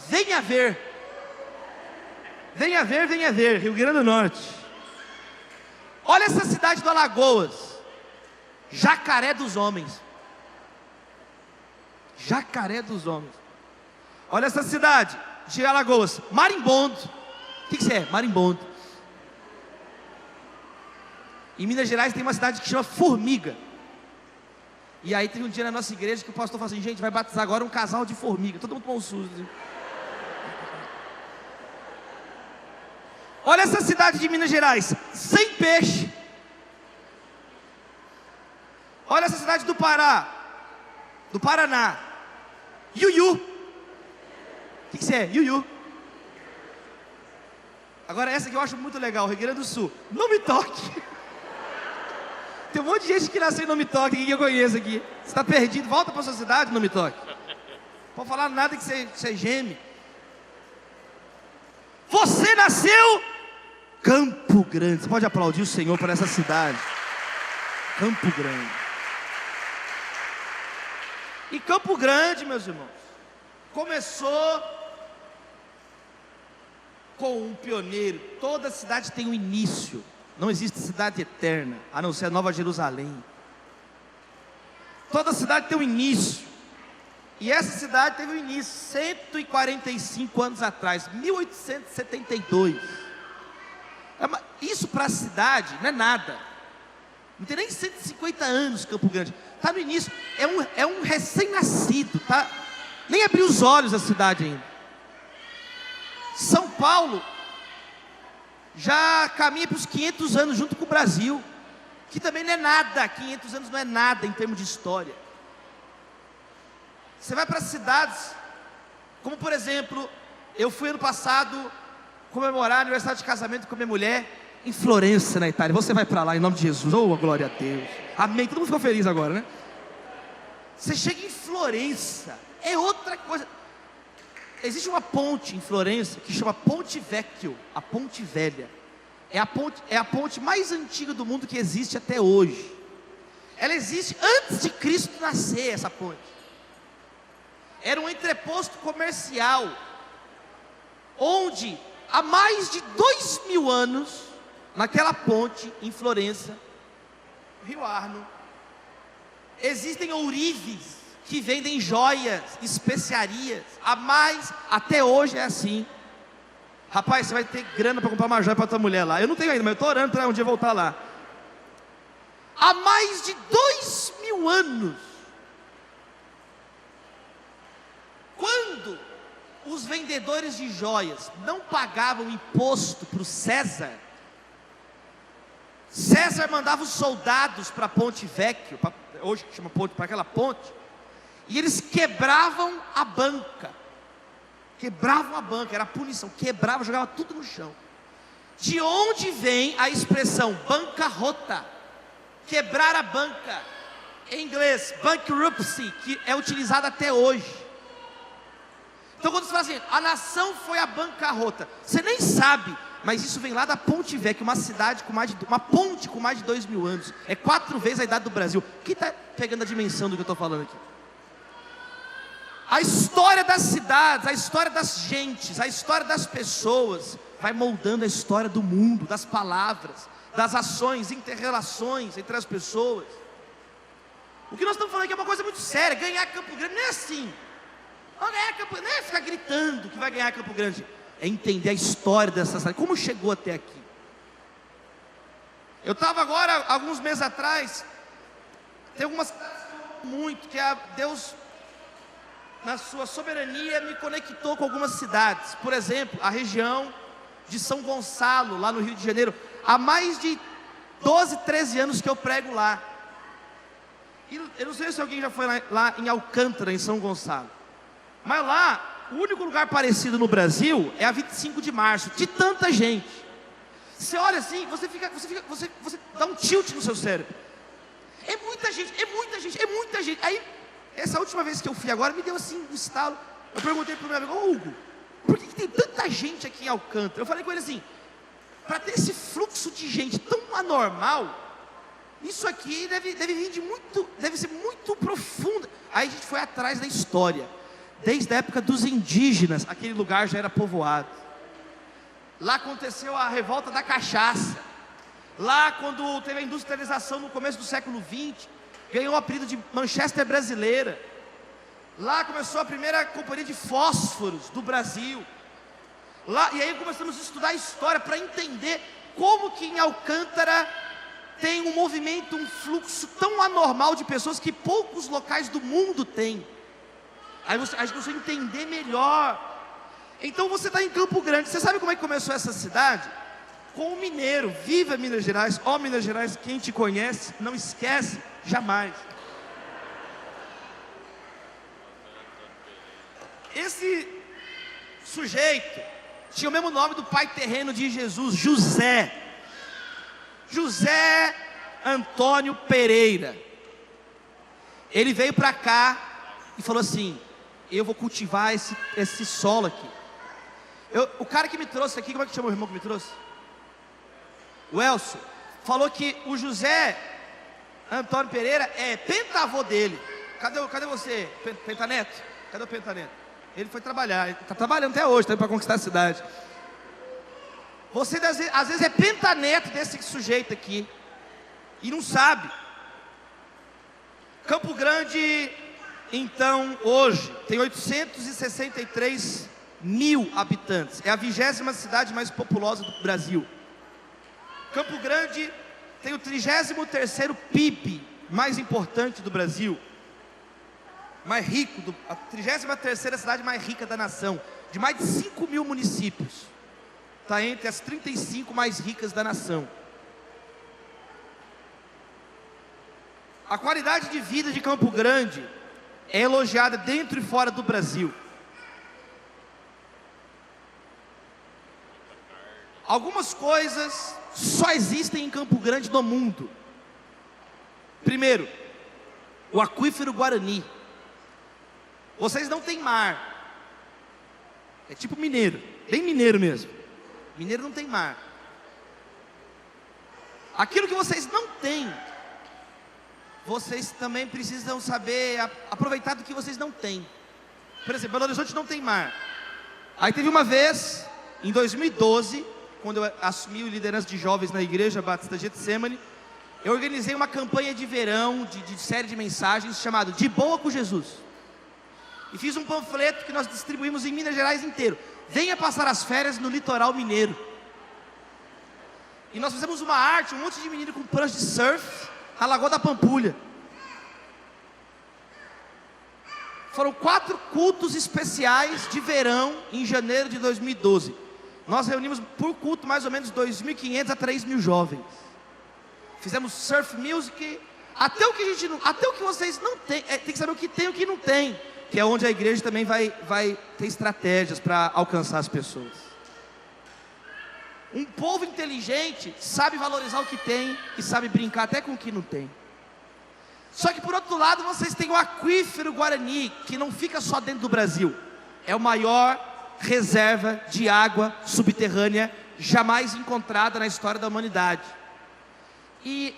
Venha ver. Venha ver, venha ver, Rio Grande do Norte. Olha essa cidade do Alagoas. Jacaré dos Homens. Jacaré dos Homens. Olha essa cidade de Alagoas. Marimbondo. O que isso é? Marimbondo. Em Minas Gerais tem uma cidade que chama Formiga. E aí teve um dia na nossa igreja que o pastor falou assim: gente, vai batizar agora um casal de formiga. Todo mundo com um susto assim. Olha essa cidade de Minas Gerais, sem peixe. Olha essa cidade do Pará, do Paraná, Iuiú. O que isso é? Iuiú. Agora essa que eu acho muito legal, Rio Grande do Sul. Não me toque. Tem um monte de gente que nasceu em Não Me Toque, que eu conheço aqui. Você está perdido, volta para sua cidade, Não Me Toque. Não pode falar nada que você geme. Você nasceu Campo Grande. Você pode aplaudir o Senhor por essa cidade. Campo Grande. E Campo Grande, meus irmãos, começou com um pioneiro. Toda cidade tem um início. Não existe cidade eterna, a não ser a Nova Jerusalém. Toda cidade tem um início. E essa cidade teve um início 145 anos atrás, 1872. Isso para a cidade não é nada. Não tem nem 150 anos Campo Grande. Está no início, é um recém-nascido, tá? Nem abriu os olhos a cidade ainda. São Paulo já caminha para os 500 anos junto com o Brasil, que também não é nada. 500 anos não é nada em termos de história. Você vai para cidades como, por exemplo, eu fui ano passado comemorar aniversário de casamento com minha mulher em Florença, na Itália. Você vai para lá em nome de Jesus. Oh, glória a Deus, amém. Todo mundo ficou feliz agora, né? Você chega em Florença, é outra coisa. Existe uma ponte em Florença que chama Ponte Vecchio, a Ponte Velha. É a ponte mais antiga do mundo que existe até hoje. Ela existe antes de Cristo nascer, essa ponte. Era um entreposto comercial, onde há mais de 2000 anos, naquela ponte em Florença, Rio Arno, existem ourives que vendem joias, especiarias. Até hoje é assim. Rapaz, você vai ter grana para comprar uma joia para tua mulher lá. Eu não tenho ainda, mas eu estou orando para um dia voltar lá. Há mais de 2000 anos, quando os vendedores de joias não pagavam imposto para o César, César mandava os soldados para a Ponte Vecchio, hoje chama ponte, para aquela ponte, e eles quebravam a banca. Era a punição. Quebrava, jogava tudo no chão. De onde vem a expressão bancarrota? Quebrar a banca. Em inglês, bankruptcy, que é utilizada até hoje. Então quando você fala assim, a nação foi à bancarrota, você nem sabe, mas isso vem lá da Ponte Vecchia, uma cidade com uma ponte com mais de 2000 anos. É 4 vezes a idade do Brasil. Quem está pegando a dimensão do que eu estou falando aqui? A história das cidades, a história das gentes, a história das pessoas vai moldando a história do mundo, das palavras, das ações, interrelações entre as pessoas. O que nós estamos falando aqui é uma coisa muito séria. Ganhar Campo Grande não é assim. Não é ficar gritando que vai ganhar Campo Grande. É entender a história dessa cidade, como chegou até aqui. Eu estava agora, alguns meses atrás, tem algumas cidades que eu amo muito, que Deus, na sua soberania, me conectou com algumas cidades. Por exemplo, a região de São Gonçalo, lá no Rio de Janeiro. Há mais de 12, 13 anos que eu prego lá. E eu não sei se alguém já foi lá em Alcântara, em São Gonçalo. Mas lá, o único lugar parecido no Brasil é a 25 de março, de tanta gente. Você olha assim, você dá um tilt no seu cérebro. É muita gente. Aí, essa última vez que eu fui agora, me deu assim um estalo. Eu perguntei para o meu amigo, Hugo, por que tem tanta gente aqui em Alcântara? Eu falei com ele assim, para ter esse fluxo de gente tão anormal, isso aqui deve ser muito muito profunda. Aí a gente foi atrás da história. Desde a época dos indígenas, aquele lugar já era povoado. Lá aconteceu a revolta da cachaça. Lá, quando teve a industrialização no começo do século XX, ganhou o apelido de Manchester brasileira. Lá começou a primeira companhia de fósforos do Brasil. Lá, e aí começamos a estudar a história para entender como que em Alcântara tem um movimento, um fluxo tão anormal de pessoas que poucos locais do mundo têm. Aí a gente começou a entender melhor. Então você está em Campo Grande. Você sabe como é que começou essa cidade? Com um mineiro. Viva Minas Gerais. Ó Minas Gerais, quem te conhece, não esquece jamais. Esse sujeito tinha o mesmo nome do pai terreno de Jesus, José. José Antônio Pereira. Ele veio para cá e falou assim: eu vou cultivar esse solo aqui. O cara que me trouxe aqui, como é que chama o irmão que me trouxe? O Elcio. Falou que o José Antônio Pereira é pentavô dele. Cadê você, Pentaneto? Cadê o Pentaneto? Ele foi trabalhar, ele está trabalhando até hoje, para conquistar a cidade. Você às vezes é pentaneto desse sujeito aqui e não sabe. Campo Grande, então, hoje tem 863 mil habitantes. É a 20ª cidade mais populosa do Brasil. Campo Grande tem o 33º PIB mais importante do Brasil. Mais rico, a 33ª cidade mais rica da nação. De mais de 5 mil municípios. Está entre as 35 mais ricas da nação. A qualidade de vida de Campo Grande é elogiada dentro e fora do Brasil. Algumas coisas só existem em Campo Grande no mundo. Primeiro, o aquífero Guarani. Vocês não têm mar. É tipo mineiro, bem mineiro mesmo. Mineiro não tem mar. Aquilo que vocês não têm, vocês também precisam saber aproveitar do que vocês não têm. Por exemplo, Belo Horizonte não tem mar. Aí teve uma vez, em 2012, quando eu assumi a liderança de jovens na igreja Batista Getsemane, eu organizei uma campanha de verão, de série de mensagens, chamado De Boa com Jesus. E fiz um panfleto que nós distribuímos em Minas Gerais inteiro. Venha passar as férias no litoral mineiro. E nós fizemos uma arte, um monte de menino com prancha de surf, na Lagoa da Pampulha. Foram 4 cultos especiais de verão em janeiro de 2012. Nós reunimos por culto mais ou menos 2.500 a 3.000 jovens. Fizemos surf music, até o que vocês não têm, tem que saber o que tem e o que não tem. Que é onde a igreja também vai ter estratégias para alcançar as pessoas. Um povo inteligente sabe valorizar o que tem e sabe brincar até com o que não tem. Só que por outro lado vocês têm o aquífero Guarani, que não fica só dentro do Brasil. É a maior reserva de água subterrânea jamais encontrada na história da humanidade. E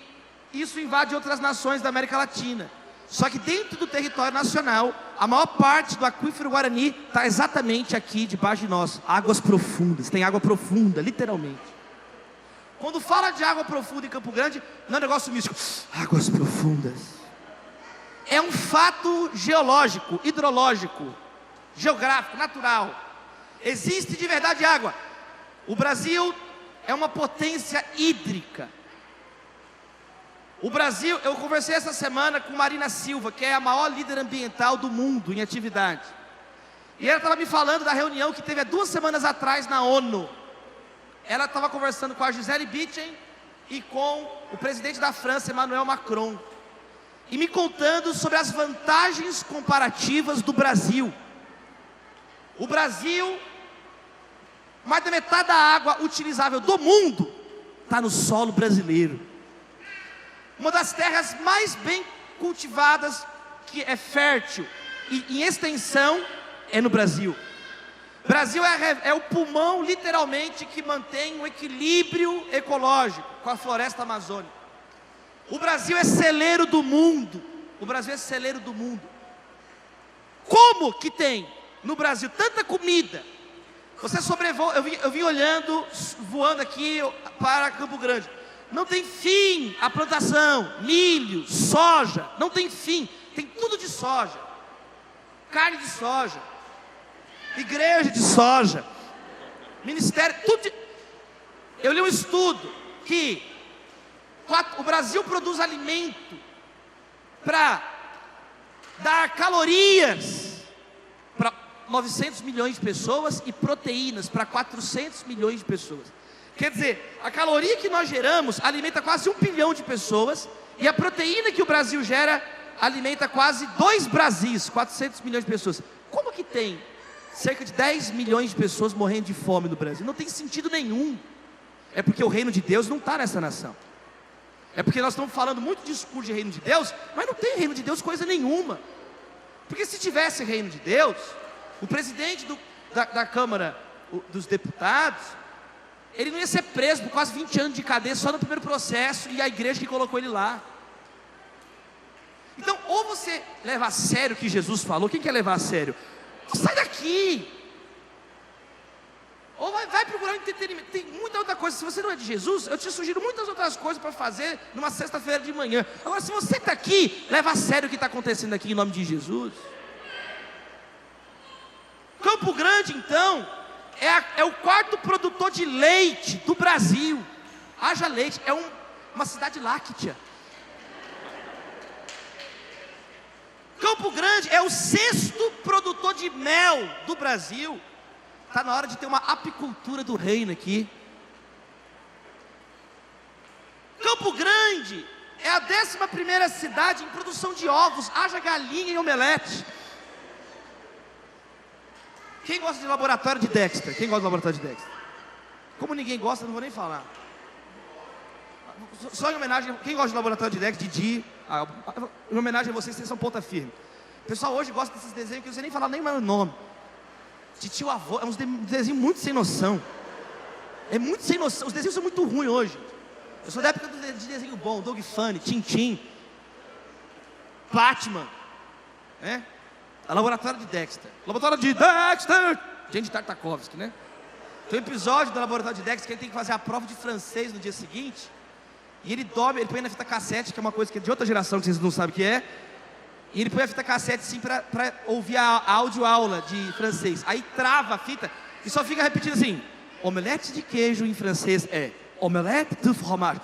isso invade outras nações da América Latina. Só que dentro do território nacional, a maior parte do aquífero Guarani está exatamente aqui debaixo de nós. Águas profundas, tem água profunda, literalmente. Quando fala de água profunda em Campo Grande, não é um negócio místico. Águas profundas. É um fato geológico, hidrológico, geográfico, natural. Existe de verdade água. O Brasil é uma potência hídrica. O Brasil, eu conversei essa semana com Marina Silva, que é a maior líder ambiental do mundo em atividade. E ela estava me falando da reunião que teve há 2 semanas atrás na ONU. Ela estava conversando com a Gisele Bündchen e com o presidente da França, Emmanuel Macron. E me contando sobre as vantagens comparativas do Brasil. O Brasil, mais da metade da água utilizável do mundo está no solo brasileiro. Uma das terras mais bem cultivadas, que é fértil e em extensão, é no Brasil. O Brasil é o pulmão, literalmente, que mantém um equilíbrio ecológico com a floresta amazônica. O Brasil é celeiro do mundo. O Brasil é celeiro do mundo. Como que tem no Brasil tanta comida? Você sobrevoa, eu vim olhando, voando aqui para Campo Grande. Não tem fim a plantação, milho, soja, não tem fim. Tem tudo de soja, carne de soja, igreja de soja, ministério, tudo de... Eu li um estudo que o Brasil produz alimento para dar calorias para 900 milhões de pessoas e proteínas para 400 milhões de pessoas. Quer dizer, a caloria que nós geramos alimenta quase 1 bilhão de pessoas, e a proteína que o Brasil gera alimenta quase 2 Brasis, 400 milhões de pessoas. Como que tem cerca de 10 milhões de pessoas morrendo de fome no Brasil? Não tem sentido nenhum. É porque o reino de Deus não está nessa nação. É porque nós estamos falando muito discurso de reino de Deus, mas não tem reino de Deus coisa nenhuma. Porque se tivesse reino de Deus, o presidente da Câmara dos Deputados, ele não ia ser preso por quase 20 anos de cadeia só no primeiro processo, e a igreja que colocou ele lá. Então, ou você leva a sério o que Jesus falou. Quem quer levar a sério? Sai daqui. Ou vai procurar um entretenimento. Tem muita outra coisa. Se você não é de Jesus, eu te sugiro muitas outras coisas para fazer numa sexta-feira de manhã. Agora, se você está aqui, leva a sério o que está acontecendo aqui em nome de Jesus. Campo Grande, então, é o quarto produtor de leite do Brasil. Haja leite. É uma cidade láctea. Campo Grande é o 6º produtor de mel do Brasil. Está na hora de ter uma apicultura do reino aqui. Campo Grande é a 11ª cidade em produção de ovos. Haja galinha e omelete. Quem gosta de laboratório de Dexter? Quem gosta de laboratório de Dexter? Como ninguém gosta, não vou nem falar. Só em homenagem, quem gosta de laboratório de Dexter, Didi, em homenagem a vocês são ponta firme. O pessoal hoje gosta desses desenhos que eu não sei nem falar nem mais o nome. De tio avô, é uns desenhos muito sem noção. É muito sem noção, os desenhos são muito ruins hoje. Eu sou da época de desenho bom, Dog Funny, Tintin, Batman, né? A Laboratório de Dexter. Laboratório de Dexter! Gente de Tartakovsky, né? Tem um episódio do Laboratório de Dexter que ele tem que fazer a prova de francês no dia seguinte. E ele dorme, ele põe na fita cassete, que é uma coisa que é de outra geração, que vocês não sabem o que é. E ele põe a fita cassete assim para ouvir a áudio-aula de francês. Aí trava a fita e só fica repetindo assim: omelete de queijo em francês é omelette de fromage.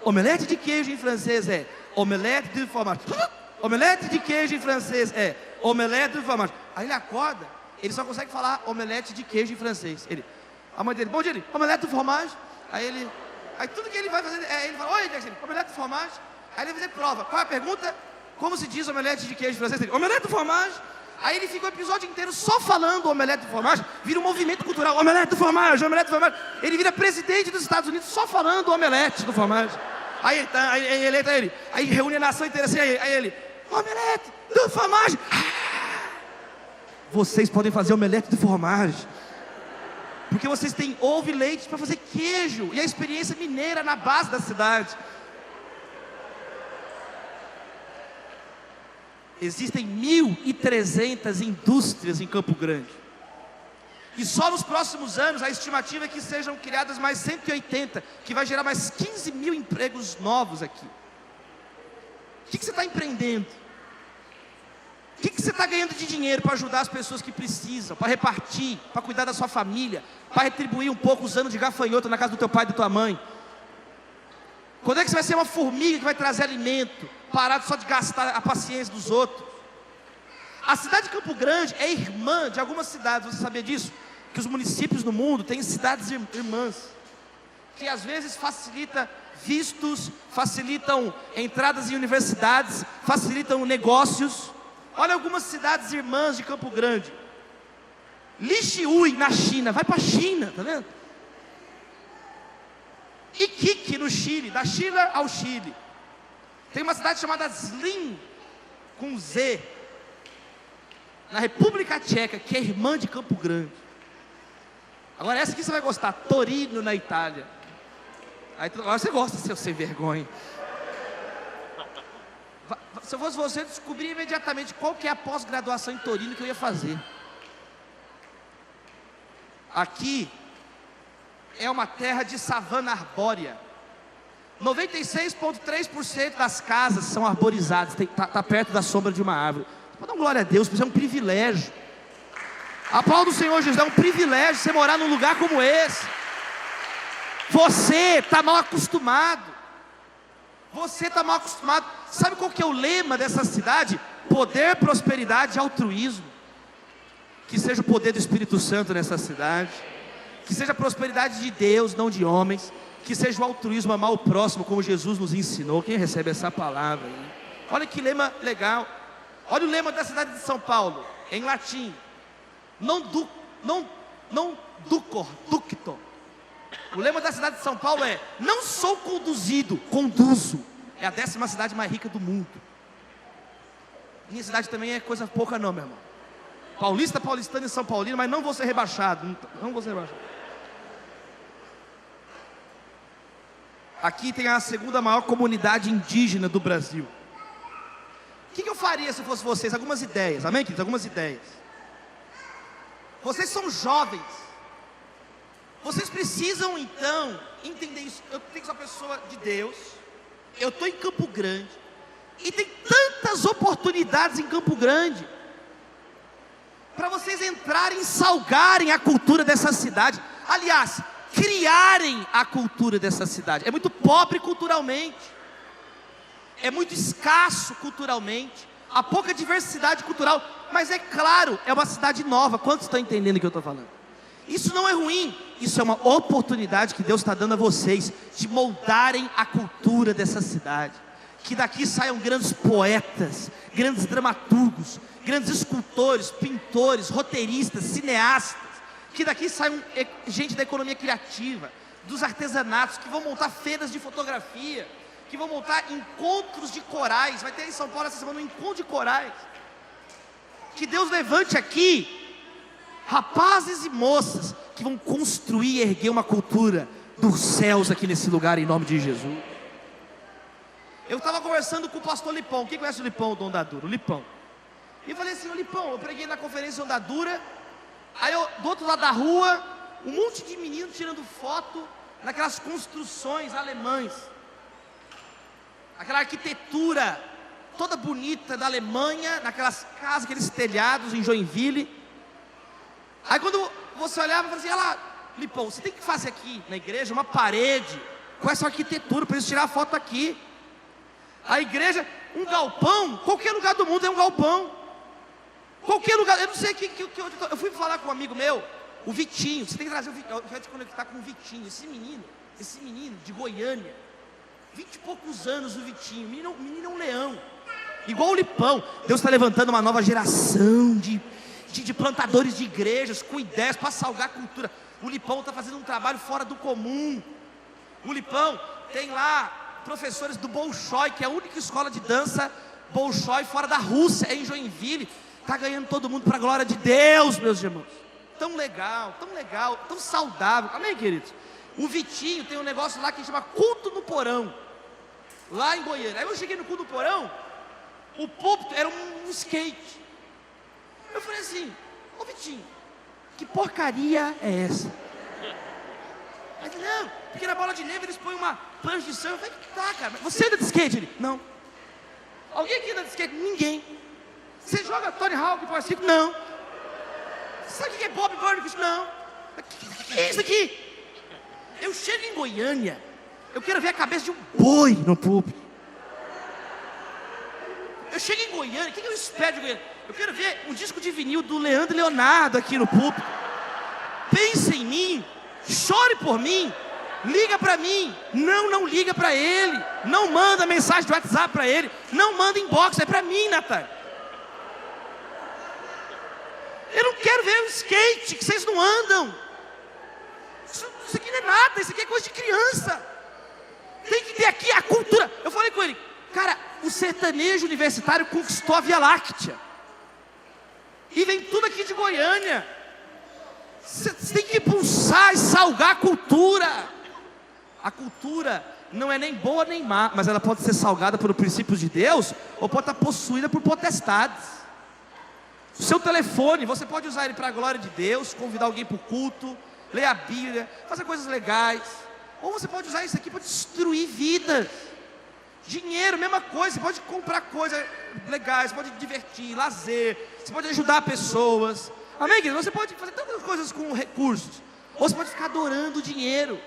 Omelete de queijo em francês é omelette de fromage. Omelete de queijo em francês é omelete de fromage. Aí ele acorda, ele só consegue falar omelete de queijo em francês. A mãe dele: bom dia, omelete de fromage. Aí tudo que ele vai fazer, ele fala: oi, Jackson, omelete de fromage. Aí ele vai fazer prova. Qual é a pergunta? Como se diz omelete de queijo francês? Omelete de fromage. Aí ele fica o episódio inteiro só falando omelete de fromage. Vira um movimento cultural. Omelete de fromage, omelete de fromage. Ele vira presidente dos Estados Unidos só falando omelete de fromage. Aí reúne a nação inteira assim. Aí ele: omelete de fromage. Vocês podem fazer omelete de fromage porque vocês têm ovo e leite para fazer queijo. E a experiência mineira na base da cidade. Existem 1.300 indústrias em Campo Grande. E só nos próximos anos a estimativa é que sejam criadas mais 180, que vai gerar mais 15 mil empregos novos aqui. O que você está empreendendo? O que você está ganhando de dinheiro para ajudar as pessoas que precisam, para repartir, para cuidar da sua família, para retribuir um pouco os anos de gafanhoto na casa do teu pai e da tua mãe? Quando é que você vai ser uma formiga que vai trazer alimento, parado só de gastar a paciência dos outros? A cidade de Campo Grande é irmã de algumas cidades. Você sabia disso? Que os municípios no mundo têm cidades irmãs, que às vezes facilita vistos, facilitam entradas em universidades, facilitam negócios. Olha algumas cidades irmãs de Campo Grande. Lixiui, na China. Vai para a China, tá vendo? Iquique, no Chile. Da China ao Chile. Tem uma cidade chamada Zlín, com Z, na República Tcheca, que é irmã de Campo Grande. Agora essa aqui você vai gostar: Torino, na Itália. Aí, agora você gosta, seu sem vergonha. Se eu fosse você, eu descobria imediatamente qual que é a pós-graduação em Torino que eu ia fazer. Aqui é uma terra de savana arbórea. 96,3% das casas são arborizadas, tá perto da sombra de uma árvore. Pode dar glória a Deus, isso é um privilégio. A palavra do Senhor Jesus é um privilégio você morar num lugar como esse. Você está mal acostumado. Você está mal acostumado. Sabe qual que é o lema dessa cidade? Poder, prosperidade e altruísmo. Que seja o poder do Espírito Santo nessa cidade. Que seja a prosperidade de Deus, não de homens. Que seja o altruísmo, amar o próximo, como Jesus nos ensinou. Quem recebe essa palavra aí? Olha que lema legal. Olha o lema da cidade de São Paulo, em latim. Non ducor, ducto. O lema da cidade de São Paulo é: não sou conduzido, conduzo. É a 10ª cidade mais rica do mundo. Minha cidade também é coisa pouca não, meu irmão. Paulista, paulistano e São Paulino, mas não vou ser rebaixado. Não vou ser rebaixado. Aqui tem a 2ª maior comunidade indígena do Brasil. O que eu faria se fosse vocês? Algumas ideias, amém, queridos? Algumas ideias. Vocês são jovens. Vocês precisam então entender isso. Eu tenho que ser uma pessoa de Deus. Eu estou em Campo Grande. E tem tantas oportunidades em Campo Grande para vocês entrarem, salgarem a cultura dessa cidade. Aliás, criarem a cultura dessa cidade. É muito pobre culturalmente. É muito escasso culturalmente. Há pouca diversidade cultural. Mas é claro, é uma cidade nova. Quantos estão entendendo o que eu estou falando? Isso não é ruim. Isso é uma oportunidade que Deus está dando a vocês de moldarem a cultura dessa cidade. Que daqui saiam grandes poetas, grandes dramaturgos, grandes escultores, pintores, roteiristas, cineastas. Que daqui saiam gente da economia criativa, dos artesanatos, que vão montar feiras de fotografia, que vão montar encontros de corais. Vai ter em São Paulo essa semana um encontro de corais. Que Deus levante aqui rapazes e moças que vão construir e erguer uma cultura dos céus aqui nesse lugar, em nome de Jesus. Eu estava conversando com o pastor Lipão. Quem conhece o Lipão, o Dom da Dura? O Lipão. E eu falei assim: ô Lipão, eu preguei na conferência Onda Dura. Aí eu, do outro lado da rua, um monte de meninos tirando foto naquelas construções alemãs, aquela arquitetura toda bonita da Alemanha, naquelas casas, aqueles telhados em Joinville. Aí quando você olhava, você falava assim: olha lá, Lipão, você tem que fazer aqui na igreja uma parede com essa arquitetura para eles tirar a foto aqui. A igreja, um galpão, qualquer lugar do mundo é um galpão. Qualquer lugar, eu não sei que eu fui falar com um amigo meu, o Vitinho. Você tem que trazer o Vitinho, eu quero te conectar com o Vitinho. Esse menino de Goiânia, 20 e poucos anos, o Vitinho. O menino é um leão, igual o Lipão. Deus está levantando uma nova geração de plantadores de igrejas com ideias para salgar a cultura. O Lipão está fazendo um trabalho fora do comum. O Lipão tem lá professores do Bolshoi, que é a única escola de dança Bolshoi fora da Rússia, é em Joinville. Está ganhando todo mundo para a glória de Deus, meus irmãos. Tão legal, tão saudável. Amém, queridos? O Vitinho tem um negócio lá que chama Culto no Porão, lá em Goiânia. Aí eu cheguei no Culto no Porão, o púlpito era um skate. Eu falei assim: ô Vitinho, que porcaria é essa? Ele: não, porque na bola de neve eles põem uma prancha de surf. Eu falei: tá, cara, você anda de skate? Ele: não. Alguém aqui anda de skate? Ninguém. Você joga Tony Hawk para cima? Não. Você sabe o que é Bob Burns? Não. O que é isso aqui? Eu chego em Goiânia, eu quero ver a cabeça de um boi no púlpito. Eu chego em Goiânia, o que eu espero de Goiânia? Eu quero ver um disco de vinil do Leandro e Leonardo aqui no púlpito. Pense em mim, chore por mim, liga para mim. Não liga para ele, não manda mensagem de WhatsApp para ele, não manda inbox, é para mim, Natália. Eu não quero ver o skate, que vocês não andam. Isso aqui não é nada, isso aqui é coisa de criança. Tem que ter aqui a cultura. Eu falei com ele: cara, o sertanejo universitário conquistou a Via Láctea. E vem tudo aqui de Goiânia. Você tem que impulsar e salgar a cultura. A cultura não é nem boa nem má, mas ela pode ser salgada por princípios de Deus, ou pode estar possuída por potestades. O seu telefone, você pode usar ele para a glória de Deus, convidar alguém para o culto, ler a Bíblia, fazer coisas legais, ou você pode usar isso aqui para destruir vidas. Dinheiro, mesma coisa, você pode comprar coisas legais, você pode divertir, lazer, você pode ajudar pessoas, amém, querido? Você pode fazer tantas coisas com recursos, ou você pode ficar adorando o dinheiro.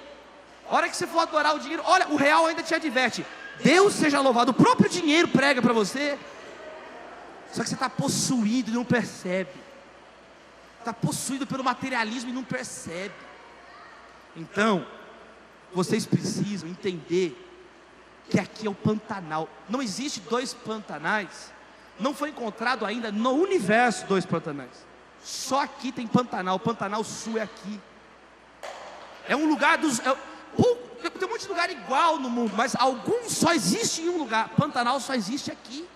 A hora que você for adorar o dinheiro, olha, o real ainda te adverte, Deus seja louvado, o próprio dinheiro prega para você. Só que você está possuído e não percebe, está possuído pelo materialismo e não percebe. Então, vocês precisam entender que aqui é o Pantanal. Não existe 2 Pantanais, não foi encontrado ainda no universo 2 Pantanais. Só aqui tem Pantanal, o Pantanal Sul é aqui. É um lugar dos... tem um monte de lugar igual no mundo, mas alguns só existem em um lugar. Pantanal só existe aqui.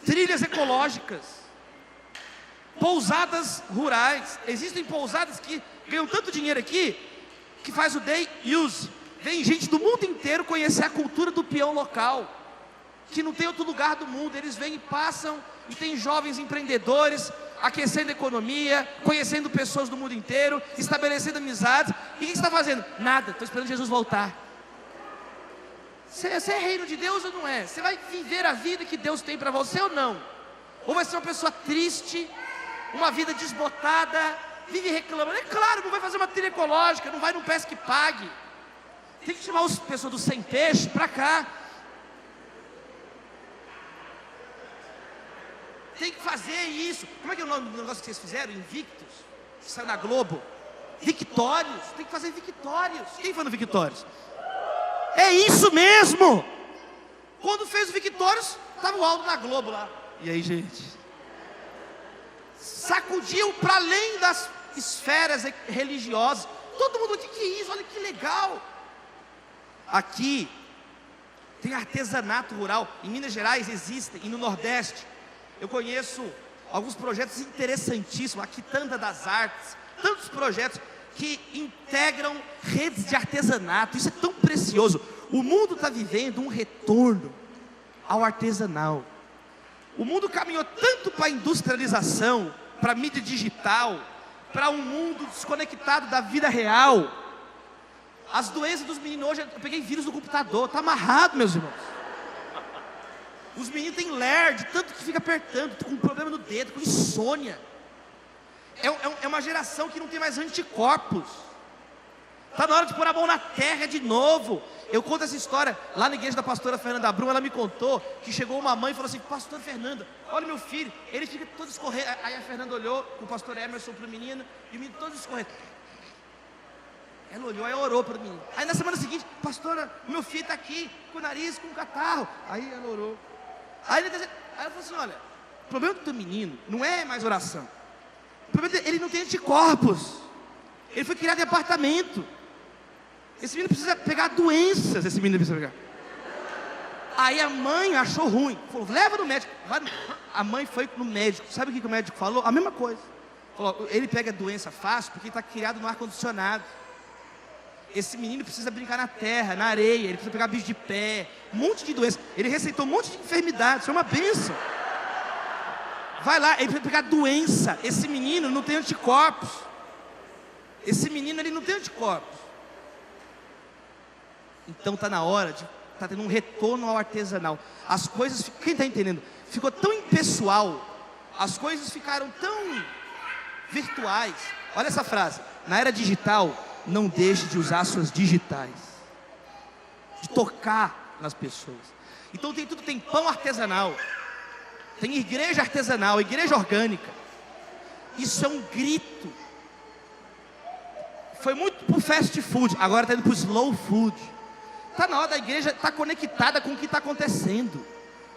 Trilhas ecológicas, pousadas rurais. Existem pousadas que ganham tanto dinheiro aqui, que faz o day use. Vem gente do mundo inteiro conhecer a cultura do peão local, que não tem outro lugar do mundo. Eles vêm e passam, e tem jovens empreendedores aquecendo a economia, conhecendo pessoas do mundo inteiro, estabelecendo amizades. E o que você está fazendo? Nada, estou esperando Jesus voltar. Você é reino de Deus ou não é? Você vai viver a vida que Deus tem para você ou não? Ou vai ser uma pessoa triste, uma vida desbotada, vive reclamando? É claro, não vai fazer uma trilha ecológica, não vai num pesca e pague. Tem que chamar as pessoas do sem peixe para cá. Tem que fazer isso. Como é que é o nome do negócio que vocês fizeram? Invictus, que saiu na Globo. Victórios, tem que fazer Victórios. Quem foi no Victórios? É isso mesmo. Quando fez o Victórios, estava o Aldo na Globo lá. E aí, gente? Sacudiu para além das esferas religiosas. Todo mundo, o que é isso? Olha que legal. Aqui tem artesanato rural. Em Minas Gerais existem, e no Nordeste eu conheço alguns projetos interessantíssimos. A Quitanda das Artes, tantos projetos que integram redes de artesanato. Isso é tão precioso. O mundo está vivendo um retorno ao artesanal. O mundo caminhou tanto para a industrialização, para a mídia digital, para um mundo desconectado da vida real. As doenças dos meninos hoje, eu peguei vírus no computador, está amarrado, meus irmãos. Os meninos têm ler, de tanto que fica apertando, com problema no dedo, com insônia. É uma geração que não tem mais anticorpos. Está na hora de pôr a mão na terra de novo. Eu conto essa história lá na igreja da pastora Fernanda Brum. Ela me contou que chegou uma mãe e falou assim: pastor Fernanda, olha meu filho, ele fica todo escorrendo. Aí a Fernanda olhou com o pastor Emerson para o menino, e o menino todo escorrendo. Ela olhou, aí orou para o menino. Aí na semana seguinte: pastora, meu filho está aqui, com o nariz, com o catarro. Aí ela orou. Aí ela falou assim: olha, o problema do teu menino não é mais oração. O problema dele, ele não tem anticorpos. Ele foi criado em apartamento. Esse menino precisa pegar doenças. Esse menino precisa pegar. Aí a mãe achou ruim, falou: leva no médico. A mãe foi no médico. Sabe o que o médico falou? A mesma coisa. Falou: ele pega doença fácil porque está criado no ar-condicionado. Esse menino precisa brincar na terra, na areia. Ele precisa pegar bicho de pé, um monte de doença. Ele receitou um monte de enfermidades. Isso é uma bênção. Vai lá, ele precisa pegar doença. Esse menino não tem anticorpos. Esse menino, ele não tem anticorpos. Então está na hora de estar tendo um retorno ao artesanal. As coisas, quem está entendendo? Ficou tão impessoal. As coisas ficaram tão virtuais. Olha essa frase: na era digital, não deixe de usar suas digitais, de tocar nas pessoas. Então tem tudo, tem pão artesanal, tem igreja artesanal, igreja orgânica. Isso é um grito. Foi muito para o fast food, agora está indo para o slow food. Está na hora da igreja estar conectada com o que está acontecendo.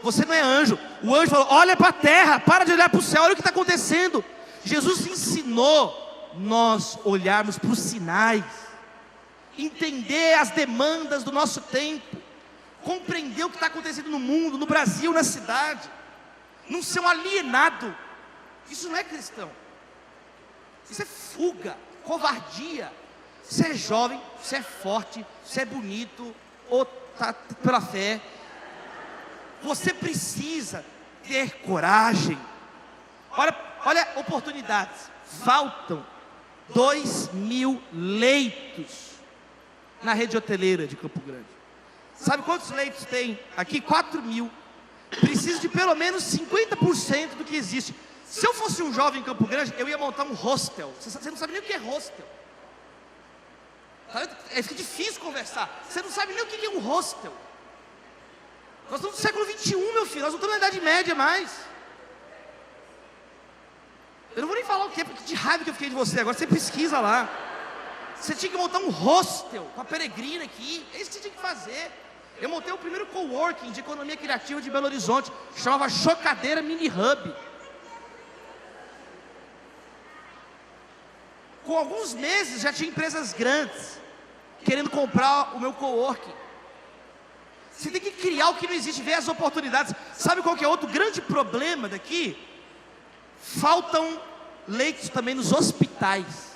Você não é anjo. O anjo falou: olha para a terra, para de olhar para o céu, olha o que está acontecendo. Jesus ensinou nós olharmos para os sinais, entender as demandas do nosso tempo, compreender o que está acontecendo no mundo, no Brasil, na cidade, não ser um alienado. Isso não é cristão. Isso é fuga, covardia. você é jovem, você é forte, você é bonito, ou tá pela fé. Você precisa ter coragem. Olha oportunidades. Faltam 2.000 leitos na rede hoteleira de Campo Grande. Sabe quantos leitos tem aqui? 4.000. Precisa de pelo menos 50% do que existe. Se eu fosse um jovem em Campo Grande, eu ia montar um hostel. Você não sabe nem o que é hostel. Fica difícil conversar. Você não sabe nem o que é um hostel. Nós estamos no século XXI, meu filho. Nós não estamos na Idade Média mais. Eu não vou nem falar o que é, porque de raiva que eu fiquei de você. Agora você pesquisa lá. Você tinha que montar um hostel com a Peregrina aqui. É isso que você tinha que fazer. Eu montei o primeiro coworking de economia criativa de Belo Horizonte. Chamava Chocadeira Mini Hub. Com alguns meses já tinha empresas grandes querendo comprar o meu coworking. Você tem que criar o que não existe, ver as oportunidades. Sabe qual que é outro grande problema daqui? Faltam leitos também nos hospitais.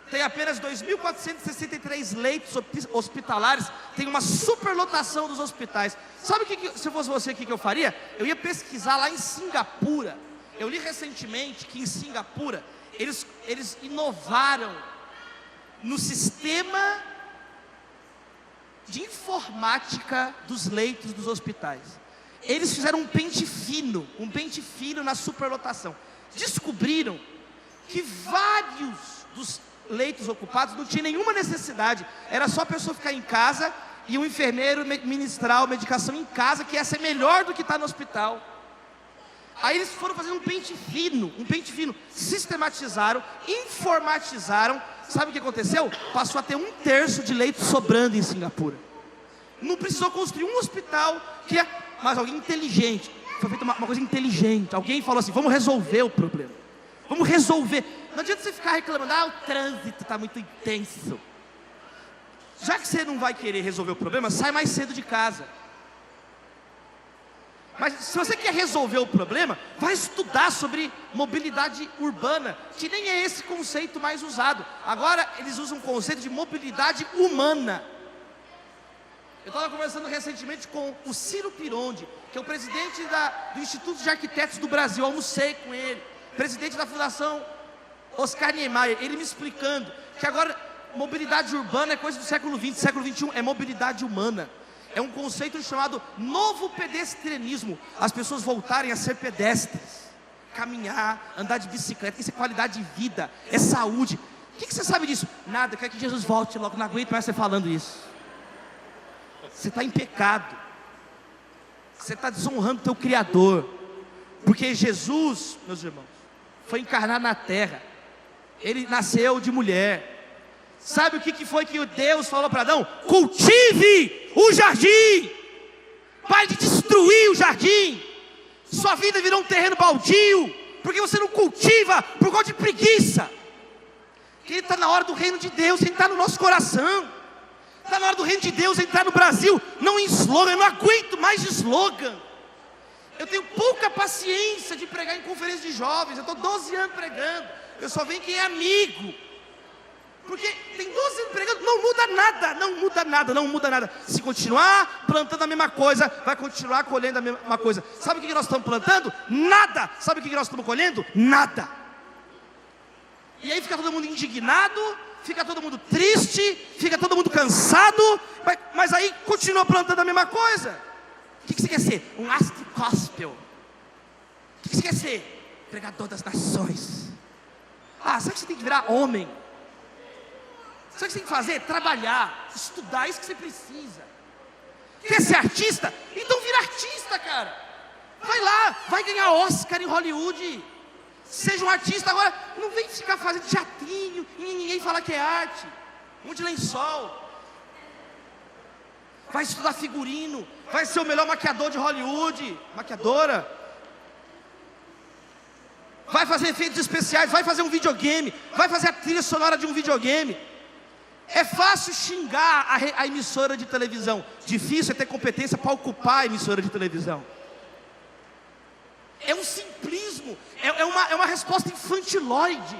Tem apenas 2.463 leitos hospitalares. Tem uma superlotação dos hospitais. Sabe o que se eu fosse você, o que eu faria? Eu ia pesquisar lá em Singapura. Eu li recentemente que em Singapura eles inovaram no sistema de informática dos leitos dos hospitais. Eles fizeram um pente fino na superlotação. Descobriram que vários dos leitos ocupados não tinha nenhuma necessidade. Era só a pessoa ficar em casa e o enfermeiro ministrar a medicação em casa, que ia ser melhor do que estar no hospital. Aí eles foram fazendo um pente fino, sistematizaram, informatizaram. Sabe o que aconteceu? Passou a ter 1/3 de leitos sobrando em Singapura. Não precisou construir um hospital, mas alguém inteligente. Foi feita uma coisa inteligente. Alguém falou assim: vamos resolver o problema. Vamos resolver. Não adianta você ficar reclamando: o trânsito está muito intenso. Já que você não vai querer resolver o problema, sai mais cedo de casa. Mas se você quer resolver o problema, vai estudar sobre mobilidade urbana, que nem é esse conceito mais usado. Agora eles usam o conceito de mobilidade humana. Eu estava conversando recentemente com o Ciro Pironde, que é o presidente do Instituto de Arquitetos do Brasil. Eu almocei com ele, presidente da Fundação Oscar Niemeyer. Ele me explicando que agora mobilidade urbana é coisa do século XX, século XXI é mobilidade humana. É um conceito chamado novo pedestrianismo. As pessoas voltarem a ser pedestres, caminhar, andar de bicicleta. Isso é qualidade de vida, é saúde. O que você sabe disso? Nada, eu quero que Jesus volte logo. Não aguento mais você falando isso. Você está em pecado. Você está desonrando o teu Criador. Porque Jesus, meus irmãos, foi encarnar na terra. Ele nasceu de mulher. Sabe o que foi que Deus falou para Adão? Cultive o jardim. Pare de destruir o jardim. Sua vida virou um terreno baldio, porque você não cultiva por causa de preguiça. Ele está na hora do reino de Deus entrar no nosso coração. Está na hora do reino de Deus entrar no Brasil. Não em slogan, eu não aguento mais de slogan. Eu tenho pouca paciência de pregar em conferência de jovens. Eu estou 12 anos pregando. Eu só venho quem é amigo. Porque tem 12 anos pregando, não muda nada. Se continuar plantando a mesma coisa, vai continuar colhendo a mesma coisa. Sabe o que nós estamos plantando? Nada. Sabe o que nós estamos colhendo? Nada. E aí fica todo mundo indignado, fica todo mundo triste, fica todo mundo cansado, mas aí continua plantando a mesma coisa. O que você quer ser? Um astro gospel. O que você quer ser? Pregador das nações. Sabe que você tem que virar homem? Sabe o que você tem que fazer? Trabalhar, estudar, isso que você precisa. Quer ser artista? Então vira artista, cara. Vai lá, vai ganhar Oscar em Hollywood. Seja um artista. Agora, não vem ficar fazendo teatrinho e ninguém falar que é arte. Um de lençol. Vai estudar figurino. Vai ser o melhor maquiador de Hollywood. Maquiadora. Vai fazer efeitos especiais. Vai fazer um videogame. Vai fazer a trilha sonora de um videogame. É fácil xingar a emissora de televisão. Difícil é ter competência para ocupar a emissora de televisão. É um simplismo. É uma resposta infantiloide.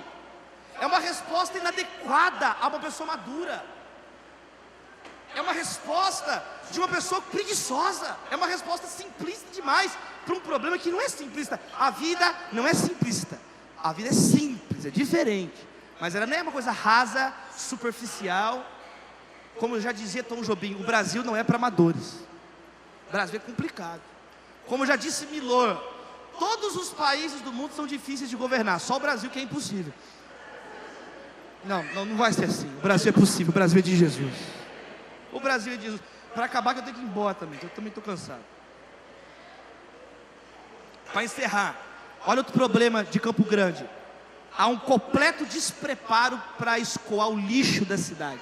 É uma resposta inadequada a uma pessoa madura. É uma resposta de uma pessoa preguiçosa. É uma resposta simplista demais para um problema que não é simplista. A vida não é simplista. A vida é simples, é diferente. Mas ela não é uma coisa rasa, superficial. Como já dizia Tom Jobim, o Brasil não é para amadores. O Brasil é complicado. Como já disse Milor, todos os países do mundo são difíceis de governar. Só o Brasil que é impossível. Não vai ser assim. O Brasil é possível, o Brasil é de Jesus. O Brasil é de Jesus. Para acabar que eu tenho que ir embora também. Eu também estou cansado. Para encerrar, olha outro problema de Campo Grande. Há um completo despreparo para escoar o lixo da cidade.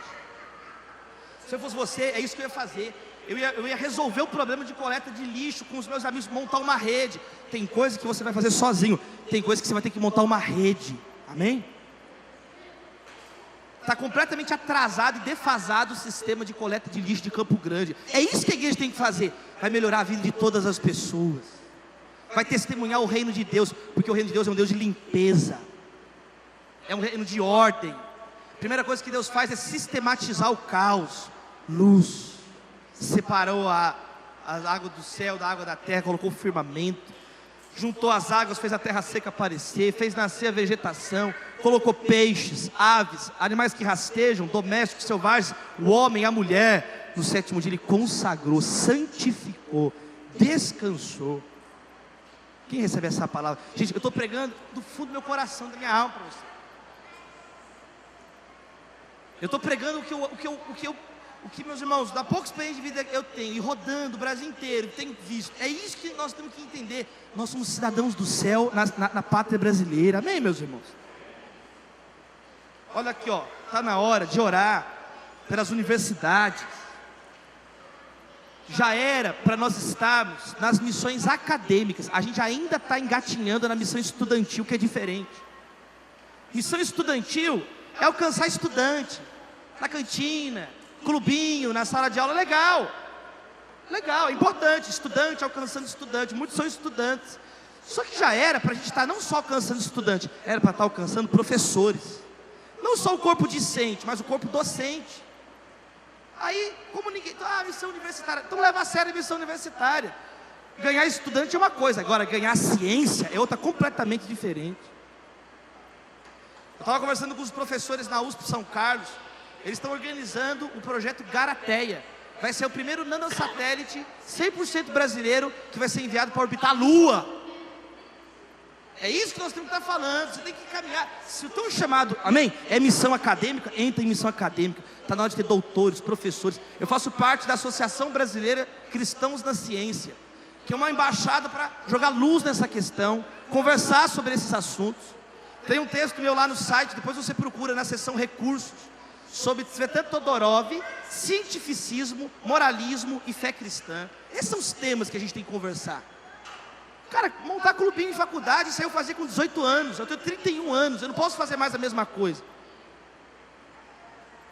Se eu fosse você, é isso que eu ia fazer. Eu ia resolver o problema de coleta de lixo com os meus amigos, montar uma rede. Tem coisa que você vai fazer sozinho, tem coisa que você vai ter que montar uma rede. Amém? Está completamente atrasado e defasado o sistema de coleta de lixo de Campo Grande. É isso que a igreja tem que fazer. Vai melhorar a vida de todas as pessoas. Vai testemunhar o reino de Deus, porque o reino de Deus é um Deus de limpeza. É um reino de ordem. A primeira coisa que Deus faz é sistematizar o caos. Luz. Separou a água do céu da água da terra, colocou o firmamento. Juntou as águas, fez a terra seca aparecer, fez nascer a vegetação, colocou peixes, aves, animais que rastejam, domésticos, selvagens, o homem, a mulher. No sétimo dia ele consagrou, santificou, descansou. Quem recebe essa palavra? Gente, eu estou pregando do fundo do meu coração, da minha alma para você. Eu estou pregando o que meus irmãos, da pouca experiência de vida eu tenho, e rodando o Brasil inteiro, tenho visto. É isso que nós temos que entender. Nós somos cidadãos do céu na pátria brasileira. Amém, meus irmãos? Olha aqui, ó, está na hora de orar pelas universidades. Já era para nós estarmos nas missões acadêmicas. A gente ainda está engatinhando na missão estudantil, que é diferente. Missão estudantil é alcançar estudante na cantina, clubinho, na sala de aula. Legal, é importante. Estudante alcançando estudante, muitos são estudantes. Só que já era para a gente estar não só alcançando estudante, era para estar alcançando professores. Não só o corpo discente, mas o corpo docente. Aí, como ninguém, missão universitária, então leva a sério a missão universitária. Ganhar estudante é uma coisa, agora ganhar ciência é outra completamente diferente. Eu estava conversando com os professores na USP São Carlos. Eles estão organizando o projeto Garateia. Vai ser o primeiro nanosatélite 100% brasileiro que vai ser enviado para orbitar a Lua. É isso que nós temos que estar falando. Você tem que caminhar. Se o teu chamado, amém, é missão acadêmica, entra em missão acadêmica. Está na hora de ter doutores, professores. Eu faço parte da Associação Brasileira Cristãos na Ciência, que é uma embaixada para jogar luz nessa questão, conversar sobre esses assuntos. Tem um texto meu lá no site, depois você procura na seção recursos, sobre Tsvetan Todorov, cientificismo, moralismo e fé cristã. Esses são os temas que a gente tem que conversar. Cara, montar clubinho em faculdade, isso aí eu fazia com 18 anos, eu tenho 31 anos, eu não posso fazer mais a mesma coisa.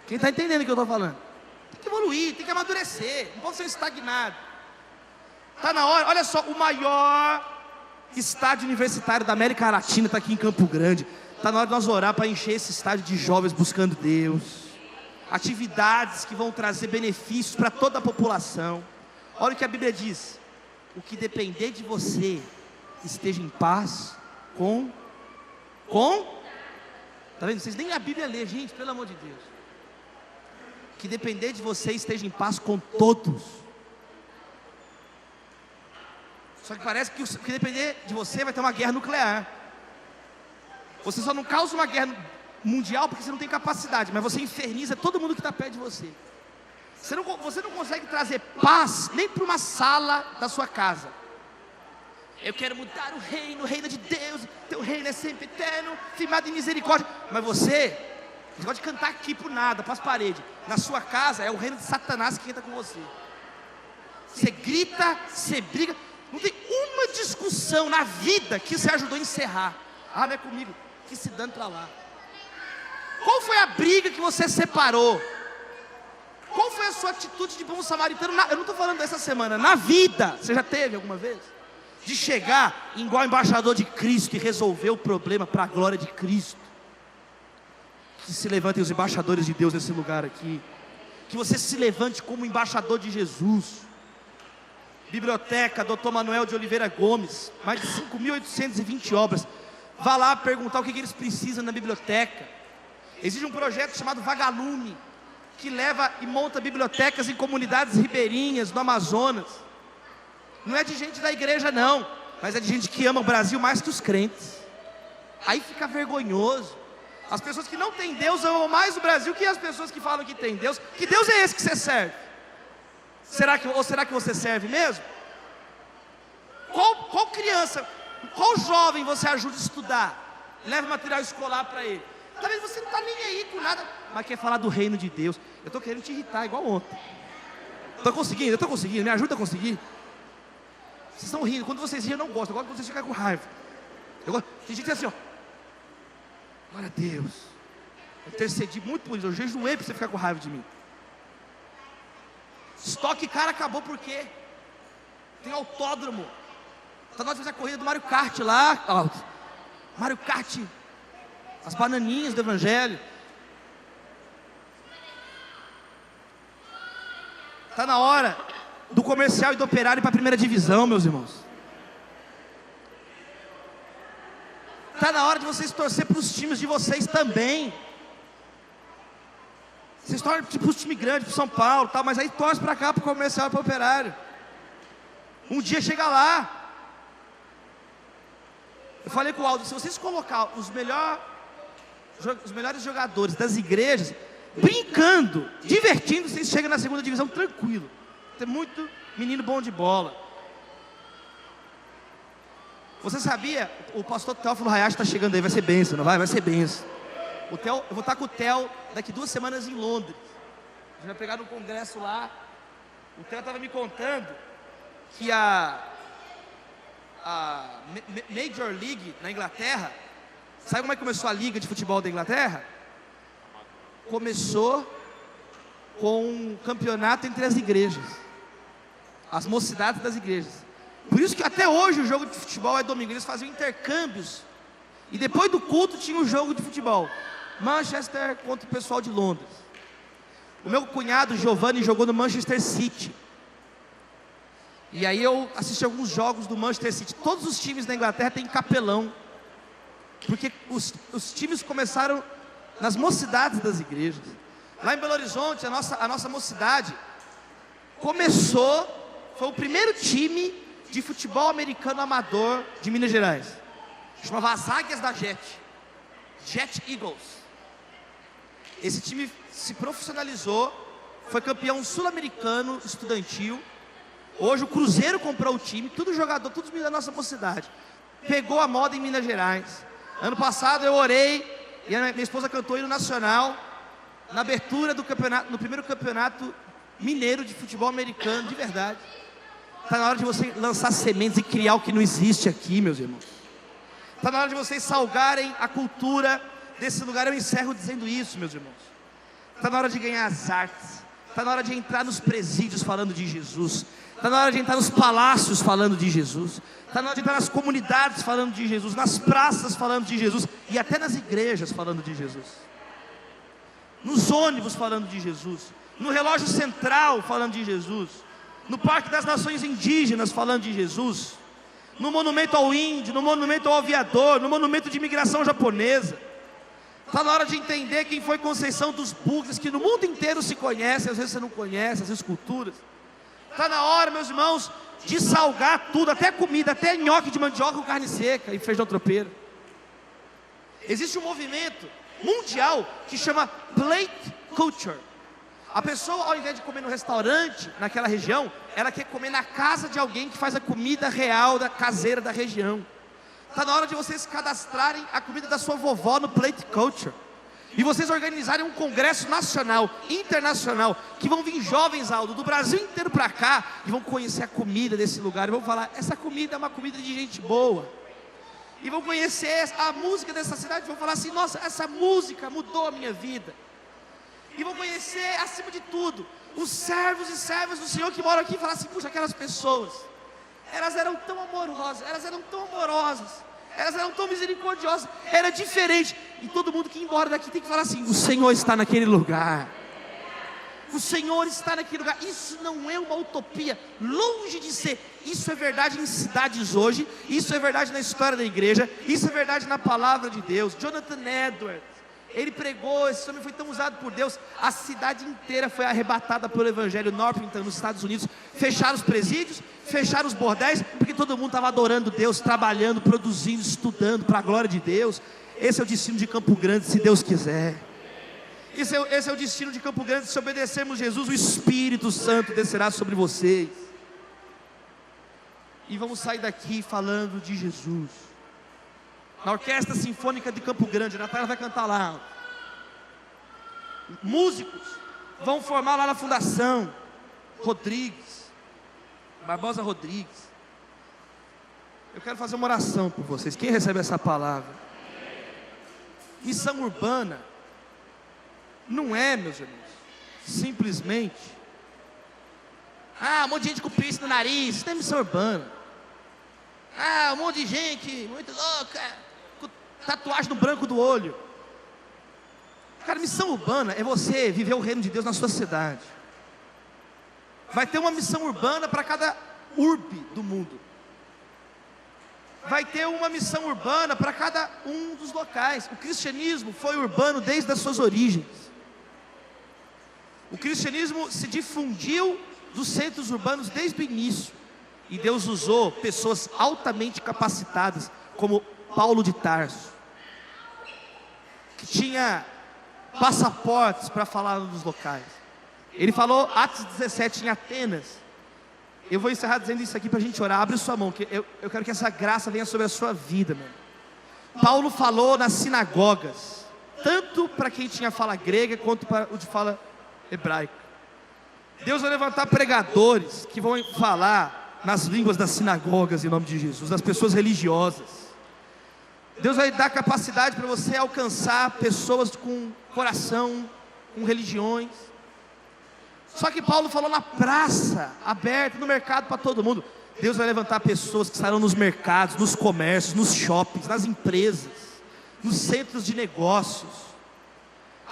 Quem está entendendo o que eu estou falando? Tem que evoluir, tem que amadurecer, não pode ser estagnado. Está na hora, olha só, o maior estádio universitário da América Latina está aqui em Campo Grande. Está na hora de nós orar para encher esse estádio de jovens buscando Deus. Atividades que vão trazer benefícios para toda a população. Olha o que a Bíblia diz: o que depender de você, esteja em paz com? Tá vendo? Vocês nem a Bíblia lê, gente, pelo amor de Deus. O que depender de você, esteja em paz com todos. Só que parece que o que depender de você vai ter uma guerra nuclear. Você só não causa uma guerra mundial porque você não tem capacidade, mas você inferniza todo mundo que está perto de você. Você não consegue trazer paz nem para uma sala da sua casa. Eu quero mudar o reino de Deus, teu reino é sempre eterno, firmado em misericórdia. Mas você gosta de cantar aqui por nada, para as paredes. Na sua casa é o reino de Satanás que entra com você. Você grita, você briga. Não tem uma discussão na vida que você ajudou a encerrar. Não é comigo, que se dando para lá. Qual foi a briga que você separou? Qual foi a sua atitude de bom samaritano? Eu não estou falando dessa semana, na vida. Você já teve alguma vez? De chegar igual embaixador de Cristo e resolver o problema para a glória de Cristo. Que se levantem os embaixadores de Deus nesse lugar aqui. Que você se levante como embaixador de Jesus. Biblioteca Dr. Manuel de Oliveira Gomes, mais de 5.820 obras. Vá lá perguntar o que eles precisam na biblioteca. Existe um projeto chamado Vagalume, que leva e monta bibliotecas em comunidades ribeirinhas do Amazonas. Não é de gente da igreja não, mas é de gente que ama o Brasil mais que os crentes. Aí fica vergonhoso. As pessoas que não têm Deus amam mais o Brasil que as pessoas que falam que tem Deus. Que Deus é esse que você serve? Será que você serve mesmo? Qual criança, qual jovem você ajuda a estudar? Leva material escolar para ele. Talvez você não está nem aí com nada, mas quer falar do reino de Deus. Eu estou querendo te irritar igual ontem. Eu estou conseguindo, me ajuda a conseguir. Vocês estão rindo, quando vocês riem eu não gosto, eu gosto quando vocês ficam com raiva. Tem gente assim, ó. Glória a Deus. Eu intercedi muito por isso, eu jejuei para você ficar com raiva de mim. Estoque Cara acabou por quê? Tem autódromo. Tá na hora de fazer a corrida do Mario Kart lá. Ó, Mario Kart. As bananinhas do Evangelho. Tá na hora do Comercial e do Operário para a primeira divisão, meus irmãos. Tá na hora de vocês torcer para os times de vocês também. Vocês torcem para os times grandes, para São Paulo, tal, mas aí torce para cá, para o Comercial e para o Operário. Um dia chega lá. Eu falei com o Aldo, se vocês colocar os melhores jogadores das igrejas, brincando, divertindo, vocês chegam na segunda divisão tranquilo. Tem muito menino bom de bola. Você sabia? O pastor Teófilo Hayashi está chegando aí, vai ser bênção, não vai? Vai ser bênção. Eu vou estar com o Theo daqui 2 semanas em Londres. A gente vai pegar no congresso lá. O Theo estava me contando que a Major League na Inglaterra, sabe como é que começou a liga de futebol da Inglaterra? Começou com um campeonato entre as igrejas, as mocidades das igrejas. Por isso que até hoje o jogo de futebol é domingo. Eles faziam intercâmbios e depois do culto tinha um jogo de futebol. Manchester contra o pessoal de Londres. O meu cunhado Giovanni jogou no Manchester City. E aí eu assisti alguns jogos do Manchester City. Todos os times da Inglaterra têm capelão, porque os times começaram nas mocidades das igrejas. Lá em Belo Horizonte, a nossa mocidade foi o primeiro time de futebol americano amador de Minas Gerais. Chamava as Águias da Jet Eagles. Esse time se profissionalizou, foi campeão sul-americano estudantil. Hoje o Cruzeiro comprou o time, tudo jogador, todos da nossa mocidade. Pegou a moda em Minas Gerais. Ano passado eu orei e a minha esposa cantou hino nacional na abertura do campeonato, no primeiro campeonato mineiro de futebol americano, de verdade. Está na hora de você lançar sementes e criar o que não existe aqui, meus irmãos. Está na hora de vocês salgarem a cultura desse lugar. Eu encerro dizendo isso, meus irmãos. Está na hora de ganhar as artes. Está na hora de entrar nos presídios falando de Jesus. Está na hora de entrar nos palácios falando de Jesus. Está na hora de entrar nas comunidades falando de Jesus, nas praças falando de Jesus e até nas igrejas falando de Jesus. Nos ônibus falando de Jesus, no relógio central falando de Jesus, no Parque das Nações Indígenas falando de Jesus, no monumento ao índio, no monumento ao aviador, no monumento de imigração japonesa. Está na hora de entender quem foi Conceição dos Bugres, que no mundo inteiro se conhece, às vezes você não conhece as esculturas. Está na hora, meus irmãos, de salgar tudo, até comida, até nhoque de mandioca com carne seca e feijão tropeiro. Existe um movimento mundial que chama Plate Culture. A pessoa, ao invés de comer no restaurante, naquela região, ela quer comer na casa de alguém que faz a comida real, caseira da região. Está na hora de vocês cadastrarem a comida da sua vovó no Plate Culture. E vocês organizarem um congresso nacional, internacional, que vão vir jovens, Aldo, do Brasil inteiro para cá, e vão conhecer a comida desse lugar, e vão falar, essa comida é uma comida de gente boa. E vão conhecer a música dessa cidade, e vão falar assim, nossa, essa música mudou a minha vida. E vão conhecer, acima de tudo, os servos e servas do Senhor que moram aqui, e falar assim, puxa, aquelas pessoas, elas eram tão amorosas, elas eram tão misericordiosa, era diferente. E todo mundo que ir embora daqui tem que falar assim: o Senhor está naquele lugar. O Senhor está naquele lugar. Isso não é uma utopia, longe de ser. Isso é verdade em cidades hoje. Isso é verdade na história da igreja. Isso é verdade na palavra de Deus. Jonathan Edwards, ele pregou, esse homem foi tão usado por Deus. A cidade inteira foi arrebatada pelo evangelho. Northington, nos Estados Unidos, fecharam os presídios, fecharam os bordéis, porque todo mundo estava adorando Deus, trabalhando, produzindo, estudando para a glória de Deus. Esse é o destino de Campo Grande, se Deus quiser. Esse é o destino de Campo Grande. Se obedecermos Jesus, o Espírito Santo descerá sobre vocês. E vamos sair daqui falando de Jesus. Na Orquestra Sinfônica de Campo Grande, a Natália vai cantar lá. Músicos vão formar lá na Fundação Rodrigues, Barbosa Rodrigues. Eu quero fazer uma oração por vocês. Quem recebe essa palavra? Missão urbana não é, meus irmãos, simplesmente um monte de gente com piercing no nariz. Isso não é missão urbana. Um monte de gente muito louca, com tatuagem no branco do olho. Cara, missão urbana é você viver o reino de Deus na sua cidade. Vai ter uma missão urbana para cada urbe do mundo. Vai ter uma missão urbana para cada um dos locais. O cristianismo foi urbano desde as suas origens. O cristianismo se difundiu dos centros urbanos desde o início. E Deus usou pessoas altamente capacitadas, como Paulo de Tarso, que tinha passaportes para falar nos locais. Ele falou, Atos 17, em Atenas. Eu vou encerrar dizendo isso aqui para a gente orar. Abre sua mão, que eu quero que essa graça venha sobre a sua vida, mano. Paulo falou nas sinagogas, tanto para quem tinha fala grega, quanto para o de fala hebraica. Deus vai levantar pregadores que vão falar nas línguas das sinagogas, em nome de Jesus, das pessoas religiosas. Deus vai dar capacidade para você alcançar pessoas com coração, com religiões. Só que Paulo falou na praça, aberta, no mercado para todo mundo. Deus vai levantar pessoas que estarão nos mercados, nos comércios, nos shoppings, nas empresas, nos centros de negócios.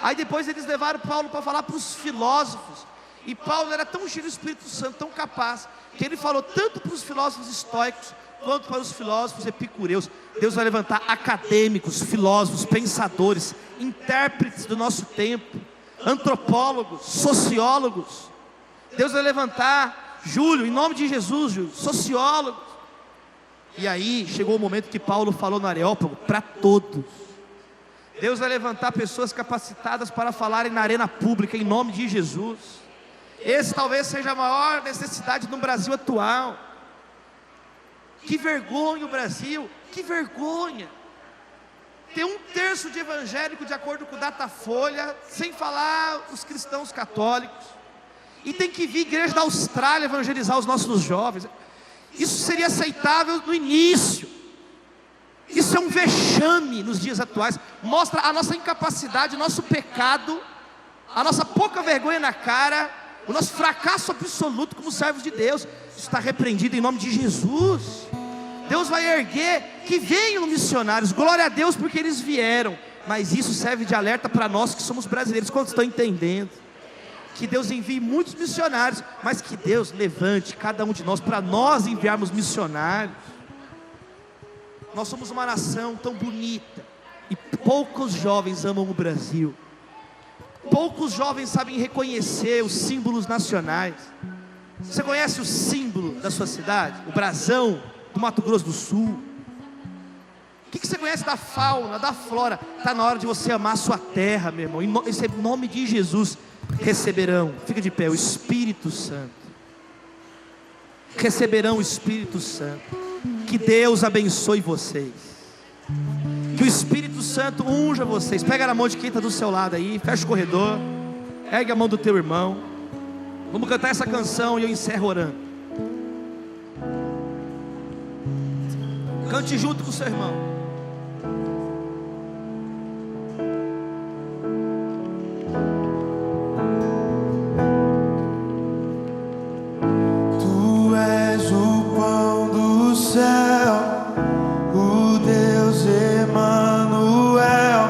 Aí depois eles levaram Paulo para falar para os filósofos. E Paulo era tão cheio do Espírito Santo, tão capaz, que ele falou tanto para os filósofos estoicos, quanto para os filósofos epicureus. Deus vai levantar acadêmicos, filósofos, pensadores, intérpretes do nosso tempo, antropólogos, sociólogos. Deus vai levantar, Júlio, em nome de Jesus, Júlio, sociólogos. E aí chegou o momento que Paulo falou no Areópago, para todos. Deus vai levantar pessoas capacitadas para falarem na arena pública, em nome de Jesus. Esse talvez seja a maior necessidade no Brasil atual. Que vergonha o Brasil, que vergonha. Tem 1/3 de evangélico, de acordo com o Datafolha, sem falar os cristãos católicos. E tem que vir igreja da Austrália evangelizar os nossos jovens. Isso seria aceitável no início. Isso é um vexame nos dias atuais. Mostra a nossa incapacidade, o nosso pecado, a nossa pouca vergonha na cara, o nosso fracasso absoluto como servos de Deus. Isso está repreendido em nome de Jesus. Deus vai erguer, que venham missionários, glória a Deus porque eles vieram. Mas isso serve de alerta para nós que somos brasileiros. Quantos estão entendendo? Que Deus envie muitos missionários, mas que Deus levante cada um de nós para nós enviarmos missionários. Nós somos uma nação tão bonita e poucos jovens amam o Brasil. Poucos jovens sabem reconhecer os símbolos nacionais. Você conhece o símbolo da sua cidade? O brasão do Mato Grosso do Sul. O que você conhece da fauna, da flora? Está na hora de você amar a sua terra, meu irmão. Em nome de Jesus receberão, fica de pé, o Espírito Santo. Receberão o Espírito Santo. Que Deus abençoe vocês. Que o Espírito Santo unja vocês. Pega na mão de quem está do seu lado aí, fecha o corredor, ergue a mão do teu irmão. Vamos cantar essa canção e eu encerro orando. Cante junto com o seu irmão. Tu és o pão do céu, o Deus Emanuel,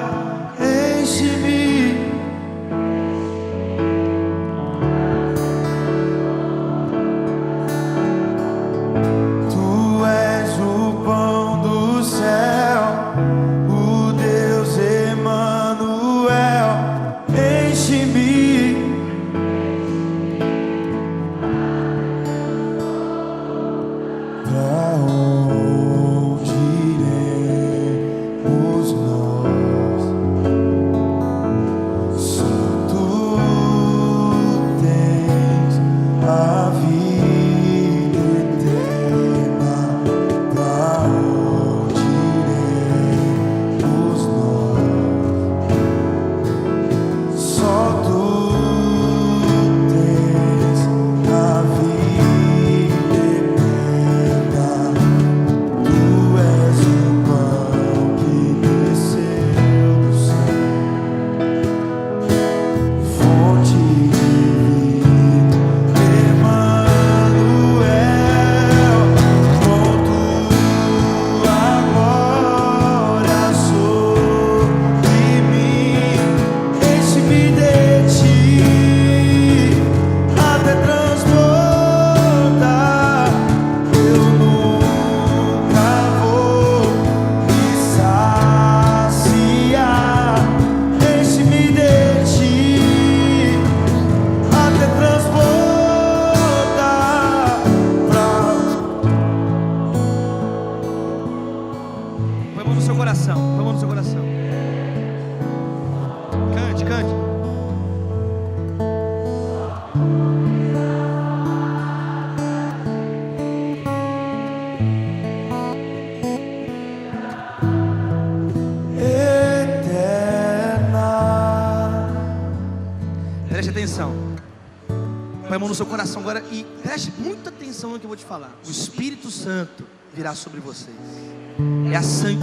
mão no seu coração agora e preste muita atenção no que eu vou te falar. O Espírito Santo virá sobre vocês.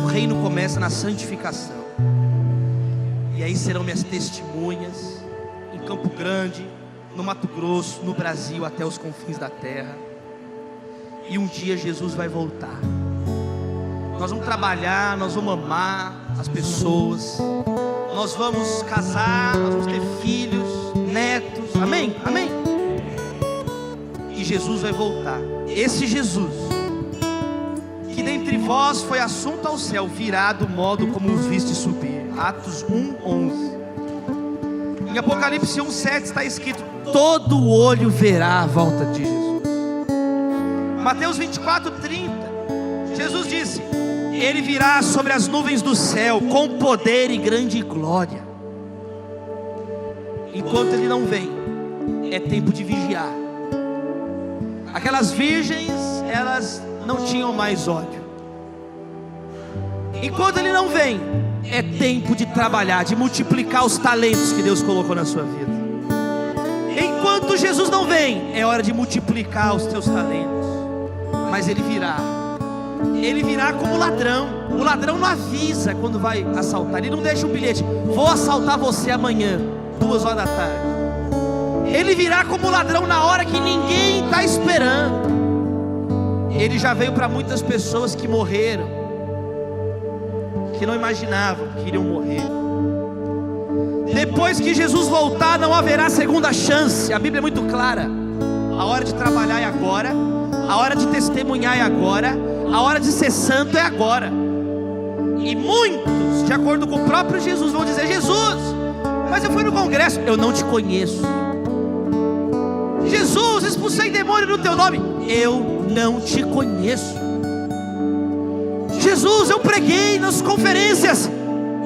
O reino começa na santificação. E aí serão minhas testemunhas em Campo Grande, no Mato Grosso, no Brasil, até os confins da terra. E um dia Jesus vai voltar. Nós vamos trabalhar, nós vamos amar as pessoas, nós vamos casar, nós vamos ter filhos, netos, amém? Amém? E Jesus vai voltar. Esse Jesus, que dentre vós foi assunto ao céu, virá do modo como os viste subir. Atos 1:11. Em Apocalipse 1:7 está escrito: todo olho verá a volta de Jesus. Mateus 24:30, Jesus disse: Ele virá sobre as nuvens do céu com poder e grande glória. Enquanto Ele não vem, é tempo de vigiar. Aquelas virgens, elas não tinham mais ódio. Enquanto Ele não vem, é tempo de trabalhar, de multiplicar os talentos que Deus colocou na sua vida. Enquanto Jesus não vem, é hora de multiplicar os teus talentos. Mas Ele virá. Ele virá como ladrão. O ladrão não avisa quando vai assaltar. Ele não deixa um bilhete: vou assaltar você amanhã, 2 horas da tarde. Ele virá como ladrão na hora que ninguém está esperando. Ele já veio para muitas pessoas que morreram, que não imaginavam que iriam morrer. Depois que Jesus voltar, não haverá segunda chance. A Bíblia é muito clara. A hora de trabalhar é agora. A hora de testemunhar é agora. A hora de ser santo é agora. E muitos, de acordo com o próprio Jesus, vão dizer: Jesus, mas eu fui no congresso. Eu não te conheço. Jesus, expulsei demônio no teu nome. Eu não te conheço. Jesus, eu preguei nas conferências.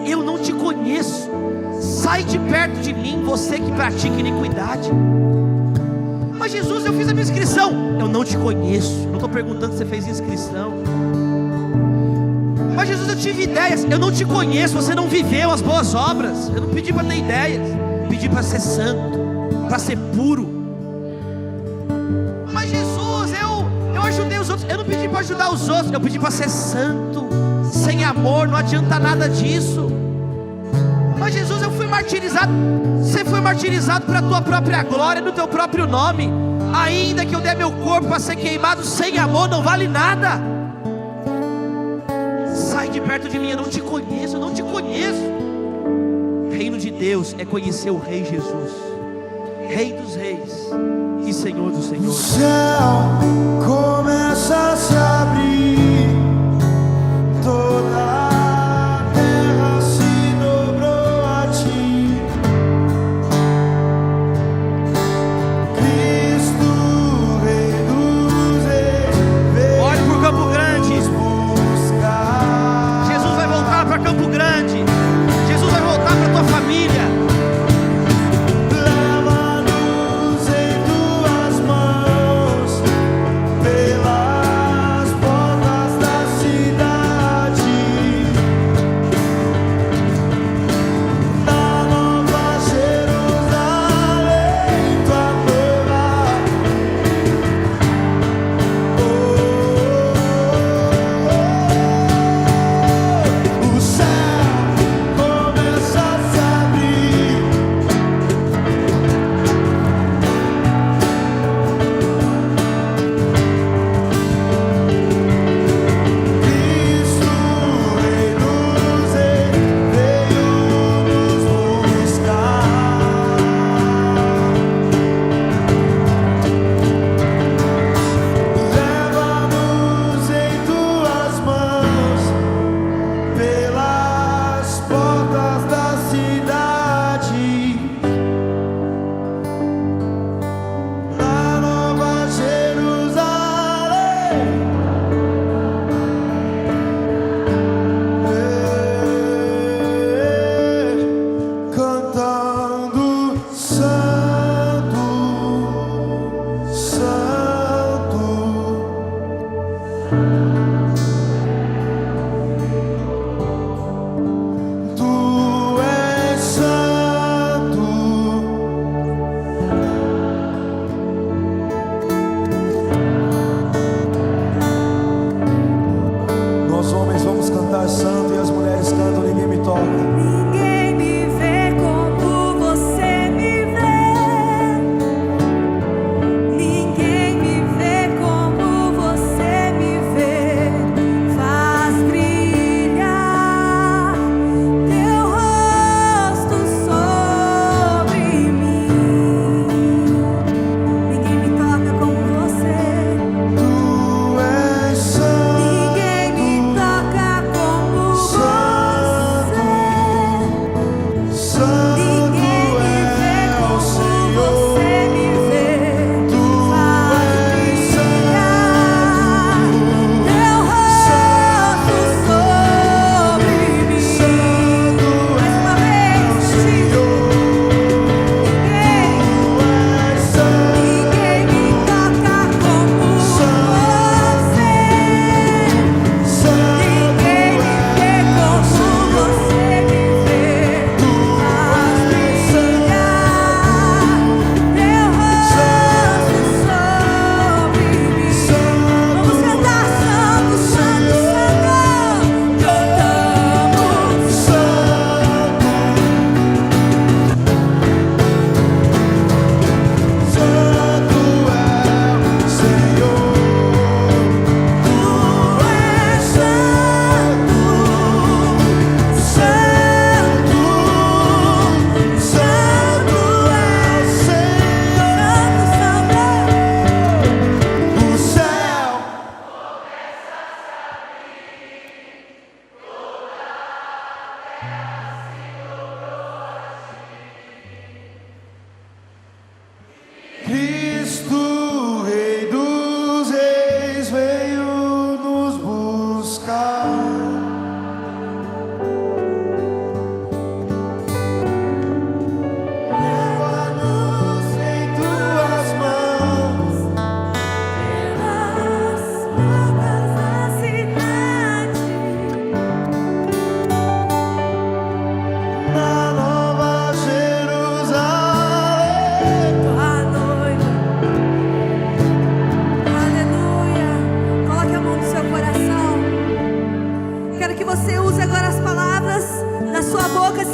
Eu não te conheço. Sai de perto de mim, você que pratica iniquidade. Mas Jesus, eu fiz a minha inscrição. Eu não te conheço. Não estou perguntando se você fez inscrição. Mas Jesus, eu tive ideias. Eu não te conheço, você não viveu as boas obras. Eu não pedi para ter ideias, pedi para ser santo, para ser puro. Mas Jesus, eu ajudei os outros. Eu não pedi para ajudar os outros, eu pedi para ser santo. Sem amor não adianta nada disso. Mas Jesus, eu fui martirizado. Você foi martirizado para a tua própria glória, no teu próprio nome. Ainda que eu der meu corpo para ser queimado, sem amor não vale nada. Sai de perto de mim, eu não te conheço, eu não te conheço. Reino de Deus é conhecer o Rei Jesus, Rei dos reis e Senhor dos senhores. O céu começa a se abrir, toda a terra se dobrou a ti. Cristo, Rei dos reis, Olhe para o Campo Grande. buscar. Jesus vai voltar para Campo Grande. Jesus vai voltar para tua família. Leva-nos em tuas mãos, pelas portas da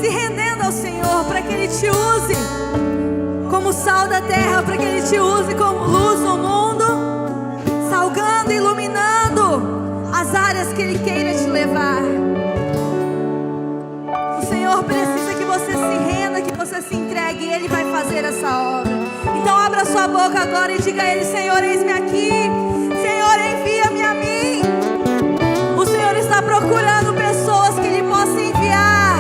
se rendendo ao Senhor, para que Ele te use como sal da terra, para que Ele te use como luz no mundo, salgando, iluminando as áreas que Ele queira te levar. O Senhor precisa que você se renda, que você se entregue, e Ele vai fazer essa obra. Então abra sua boca agora e diga a Ele: Senhor, eis-me aqui. Senhor, envia-me a mim. O Senhor está procurando pessoas que Ele possa enviar.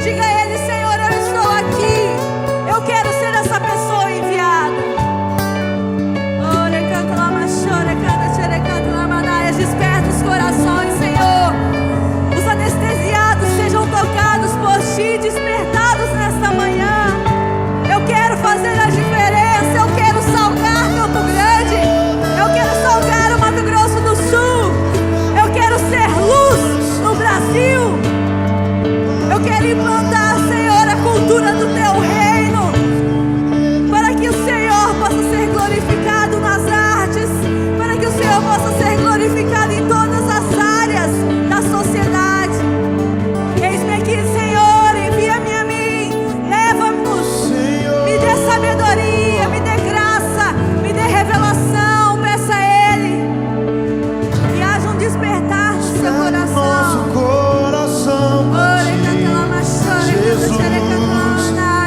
Diga a Ele: Senhor, eu estou aqui. Eu quero ser essa pessoa enviada. Ore, canta, lama, chore, canta, chere, canta, lamanaias. Desperta os corações, Senhor. Os anestesiados sejam tocados por Ti, despertados nesta manhã. Eu quero fazer a diferença. Eu quero salgar Campo Grande. Eu quero salgar o Mato Grosso do Sul. Eu quero ser luz no Brasil. Eu quero implantar, Senhor, a cultura do Teu reino, para que o Senhor possa ser glorificado nas artes, para que o Senhor possa ser glorificado em todas as áreas da sociedade. Eis-me aqui, Senhor, envia-me a mim, leva-nos, me dê sabedoria, me dê graça, me dê revelação, peça a Ele, e haja um despertar no seu Nosso coração. coração pra Ti, Jesus,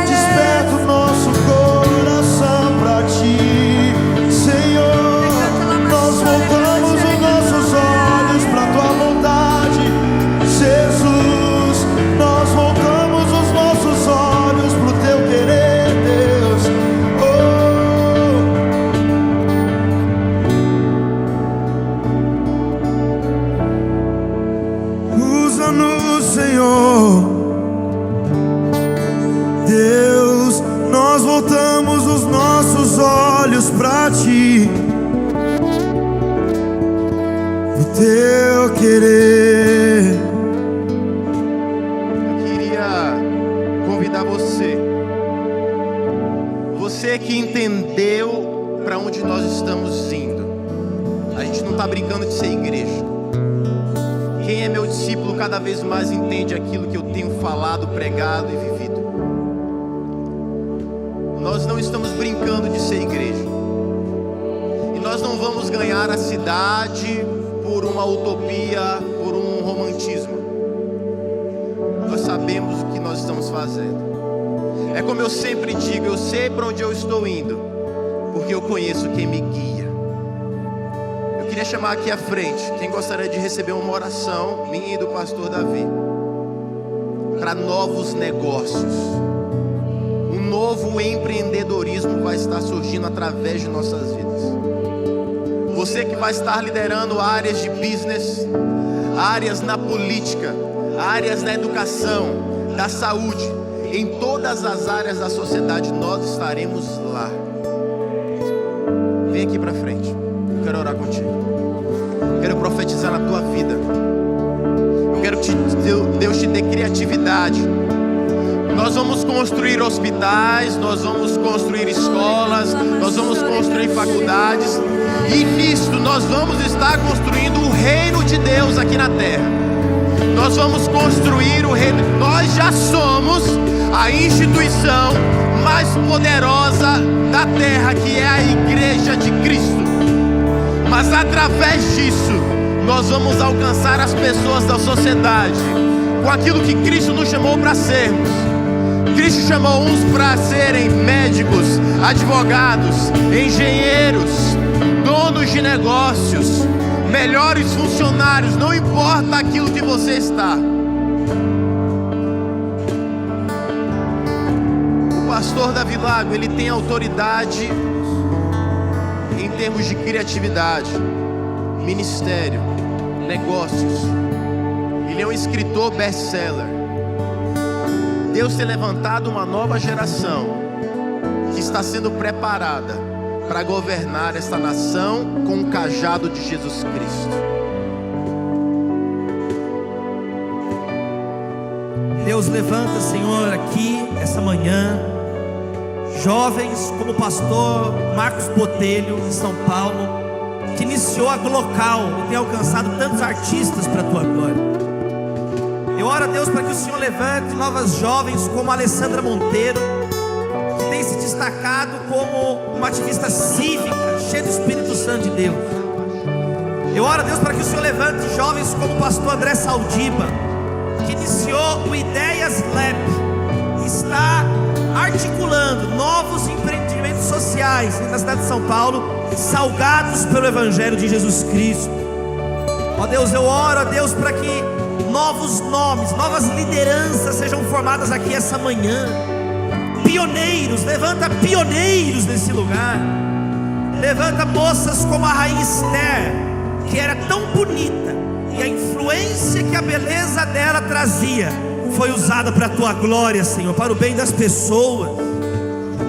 desperta o nosso coração pra Ti, Senhor. Nós voltamos os nossos olhos pra Tua vontade, Jesus. Nós voltamos os nossos olhos pro Teu querer, Deus. Usa-nos, Senhor. Deus, nós voltamos os nossos olhos pra Ti, pro Teu querer. Eu queria convidar você que entendeu para onde nós estamos indo. A gente não está brincando de ser igreja. Quem é meu discípulo cada vez mais entende aquilo que eu tenho falado, pregado e vivido. Nós não estamos brincando de ser igreja. E nós não vamos ganhar a cidade por uma utopia, por um romantismo. Nós sabemos o que nós estamos fazendo. É como eu sempre digo, eu sei para onde eu estou indo, porque eu conheço quem me guia. Eu queria chamar aqui à frente quem gostaria de receber uma oração minha e do pastor Davi para novos negócios. Um novo empreendedorismo vai estar surgindo através de nossas vidas. Você que vai estar liderando áreas de business, áreas na política, áreas na educação, da saúde, em todas as áreas da sociedade, nós estaremos lá. Vem aqui para frente. Eu quero orar contigo. Eu quero profetizar na tua vida. Eu quero que Deus te dê criatividade. Nós vamos construir hospitais, nós vamos construir escolas, nós vamos construir faculdades, e nisso nós vamos estar construindo o reino de Deus aqui na terra. Nós vamos construir o reino. Nós já somos a instituição mais poderosa da terra, que é a Igreja de Cristo. Mas através disso, nós vamos alcançar as pessoas da sociedade com aquilo que Cristo nos chamou para sermos. Cristo chamou uns para serem médicos, advogados, engenheiros, donos de negócios, melhores funcionários, não importa aquilo que você está. O pastor Davi Lago, ele tem autoridade em termos de criatividade, ministério, negócios. Ele é um escritor best-seller. Deus tem levantado uma nova geração que está sendo preparada para governar esta nação com o cajado de Jesus Cristo. Deus levanta, Senhor, aqui essa manhã jovens como o pastor Marcos Botelho em São Paulo, que iniciou a Glocal e tem alcançado tantos artistas para a tua glória. Eu Eu oro a Deus para que o Senhor levante novas jovens como a Alessandra Monteiro, que tem se destacado como uma ativista cívica, cheia do Espírito Santo de Deus. Eu oro a Deus para que o Senhor levante jovens como o pastor André Saldiba, que iniciou o Ideias Lab, está articulando novos empreendimentos sociais na cidade de São Paulo, salgados pelo Evangelho de Jesus Cristo. Ó Deus, eu oro a Deus para que novos nomes, novas lideranças sejam formadas aqui essa manhã. Pioneiros, levanta pioneiros nesse lugar. Levanta moças como a Rainha Esther, que era tão bonita, e a influência que a beleza dela trazia foi usada para a tua glória, Senhor, para o bem das pessoas.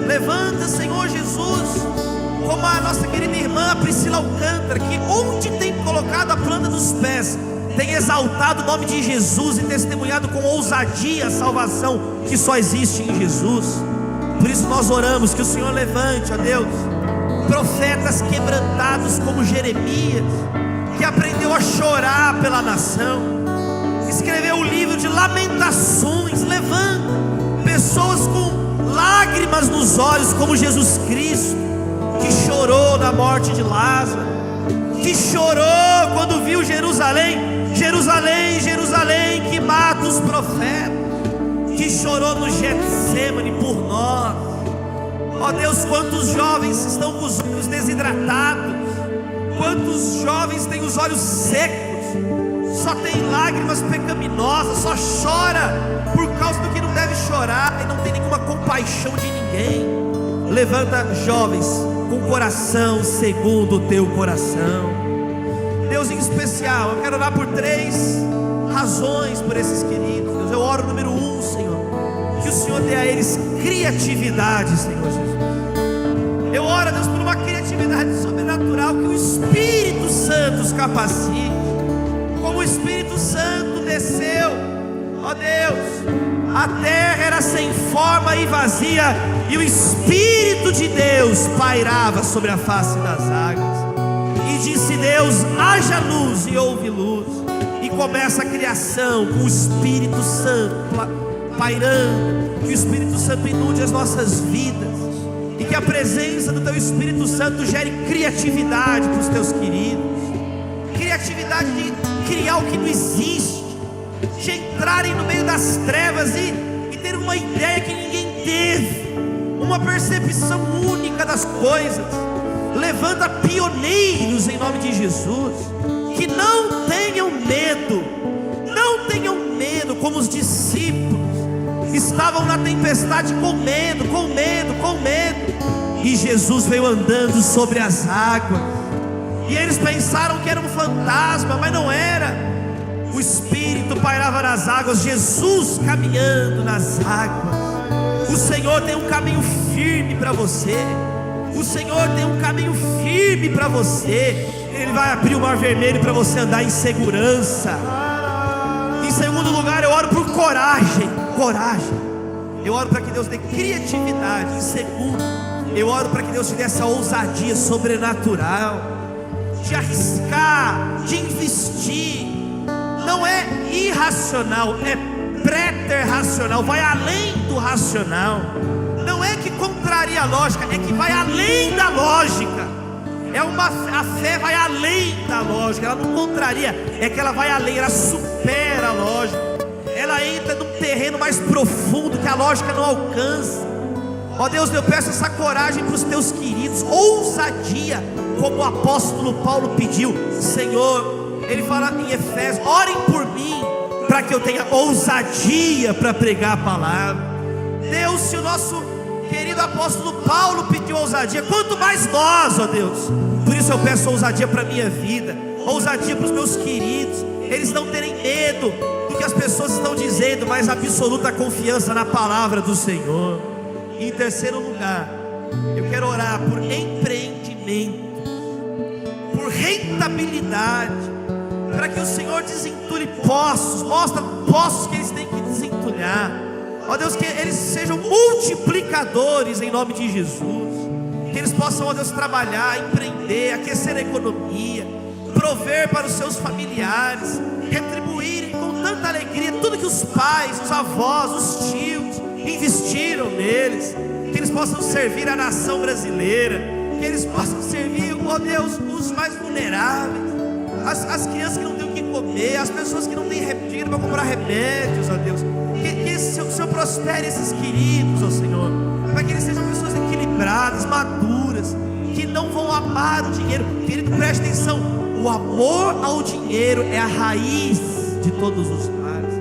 Levanta, Senhor Jesus, como a nossa querida irmã Priscila Alcântara, que onde tem colocado a planta dos pés, tem exaltado o nome de Jesus e testemunhado com ousadia a salvação que só existe em Jesus. Por isso nós oramos que o Senhor levante, ó Deus, profetas quebrantados como Jeremias, que aprendeu a chorar pela nação, escreveu o livro de lamentações. Levanta pessoas com lágrimas nos olhos como Jesus Cristo, que chorou na morte de Lázaro, que chorou quando viu Jerusalém, Jerusalém, Jerusalém, que mata os profetas, que chorou no Getsêmani por nós. Ó Deus, quantos jovens estão com os olhos desidratados, quantos jovens têm os olhos secos, só tem lágrimas pecaminosas, só chora por causa do que não deve chorar, e não tem nenhuma compaixão de ninguém. Levanta jovens com coração segundo o teu coração. Deus, em especial, eu quero orar por 3 razões por esses queridos. Deus, eu oro número 1, Senhor, que o Senhor dê a eles criatividade, Senhor Jesus. Eu oro, Deus, por uma criatividade sobrenatural, que o Espírito Santo os capacite, como o Espírito Santo desceu. Ó Deus, a terra era sem forma e vazia, e o Espírito de Deus pairava sobre a face das águas. E disse Deus: haja luz, e houve luz. E começa a criação com o Espírito Santo pairando. Que o Espírito Santo inunde as nossas vidas, e que a presença do teu Espírito Santo gere criatividade para os teus queridos. Criatividade de criar o que não existe, de entrarem no meio das trevas e ter uma ideia que ninguém teve, uma percepção única das coisas. Levanta pioneiros em nome de Jesus, que não tenham medo, não tenham medo, como os discípulos estavam na tempestade com medo, com medo, com medo, e Jesus veio andando sobre as águas, e eles pensaram que era um fantasma, mas não era. O Espírito pairava nas águas, Jesus caminhando nas águas. O Senhor tem um caminho firme para você. O Senhor tem um caminho firme para você. Ele vai abrir o mar vermelho para você andar em segurança. Em segundo lugar, eu oro por coragem. Coragem. Eu oro para que Deus dê criatividade. Em segundo, eu oro para que Deus te dê essa ousadia sobrenatural, de arriscar, de investir. Não é irracional, é preterracional, vai além do racional. Não é que contraria a lógica, é que vai além da lógica. A fé vai além da lógica, ela não contraria, é que ela vai além, ela supera a lógica. Ela entra num terreno mais profundo que a lógica não alcança. Ó Deus, eu peço essa coragem para os teus queridos, ousadia, como o apóstolo Paulo pediu. Senhor, ele fala em Efésios: orem por mim, para que eu tenha ousadia para pregar a palavra. Deus, se o nosso querido apóstolo Paulo pediu ousadia, quanto mais nós, ó Deus. Por isso eu peço ousadia para a minha vida, ousadia para os meus queridos, eles não terem medo do que as pessoas estão dizendo, mas absoluta confiança na palavra do Senhor. E em terceiro lugar, eu quero orar por empreendimento, por rentabilidade, para que o Senhor desentulhe poços, mostra poços que eles têm que desentulhar. Ó Deus, que eles sejam multiplicadores em nome de Jesus, que eles possam, ó Deus, trabalhar, empreender, aquecer a economia, prover para os seus familiares, retribuírem com tanta alegria tudo que os pais, os avós, os tios investiram neles, que eles possam servir a nação brasileira, que eles possam servir, ó Deus, os mais vulneráveis, as crianças que não têm o que comer, as pessoas que não têm dinheiro para comprar remédios, ó Deus. Que o Senhor prospere esses queridos, ó Senhor, para que eles sejam pessoas equilibradas, maduras, que não vão amar o dinheiro. Querido, preste atenção, o amor ao dinheiro é a raiz de todos os males.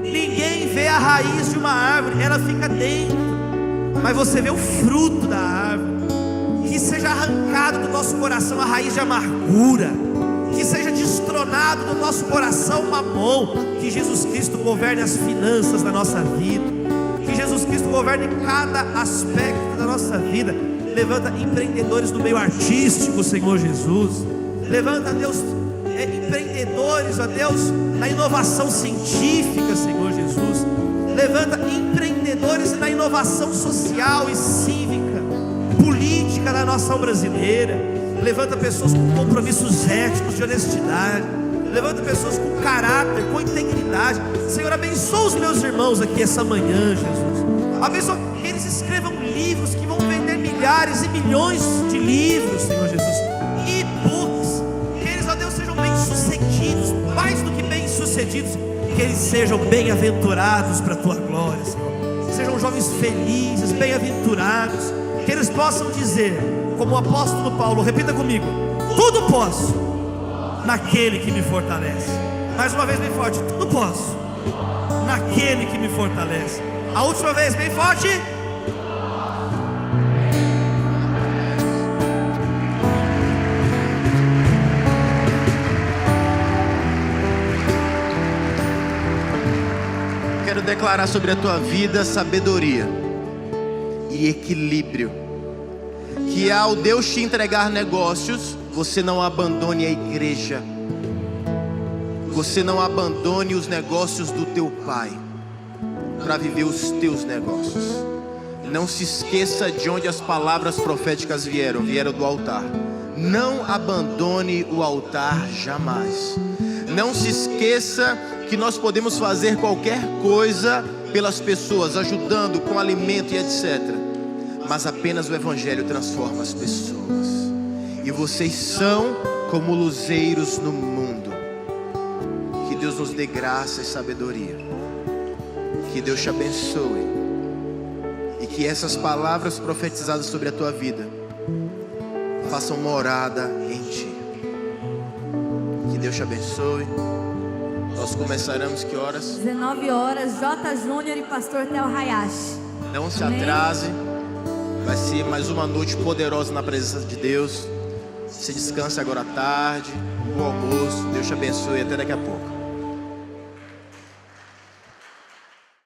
Ninguém vê a raiz de uma árvore, ela fica dentro, mas você vê o fruto da árvore. Que seja arrancado do nosso coração a raiz de amargura, que seja destronado do nosso coração o mamon, que Jesus Cristo governe as finanças da nossa vida, que Jesus Cristo governe cada aspecto da nossa vida. Levanta empreendedores do meio artístico, Senhor Jesus. Levanta, Deus, empreendedores, ó Deus, na inovação científica, Senhor Jesus. Levanta empreendedores na inovação social e cívica, política da nação brasileira. Levanta pessoas com compromissos éticos, de honestidade. Levanta pessoas com caráter, com integridade. Senhor, abençoa os meus irmãos aqui essa manhã, Jesus. Abençoa que eles escrevam livros que vão vender milhares e milhões de livros, Senhor Jesus. E-books. Que eles, ó Deus, sejam bem-sucedidos, mais do que bem-sucedidos. Que eles sejam bem-aventurados para a Tua glória, Senhor. Sejam jovens felizes, bem-aventurados. Que eles possam dizer, como o apóstolo Paulo, repita comigo: tudo posso naquele que me fortalece. Mais uma vez bem forte: tudo posso naquele que me fortalece. A última vez bem forte: Quero declarar sobre a tua vida sabedoria e equilíbrio. Que ao Deus te entregar negócios, você não abandone a igreja, você não abandone os negócios do teu pai para viver os teus negócios. Não se esqueça de onde as palavras proféticas vieram do altar. Não abandone o altar jamais. Não se esqueça que nós podemos fazer qualquer coisa pelas pessoas, ajudando com alimento e etc. Mas apenas o Evangelho transforma as pessoas. E vocês são como luzeiros no mundo. Que Deus nos dê graça e sabedoria. Que Deus te abençoe. E que essas palavras profetizadas sobre a tua vida façam morada em ti. Que Deus te abençoe. Nós começaremos que horas? 19 horas, J. Júnior e Pastor Theo Hayashi. Não se atrase. Vai ser mais uma noite poderosa na presença de Deus. Você descansa agora à tarde. Bom almoço. Deus te abençoe. Até daqui a pouco.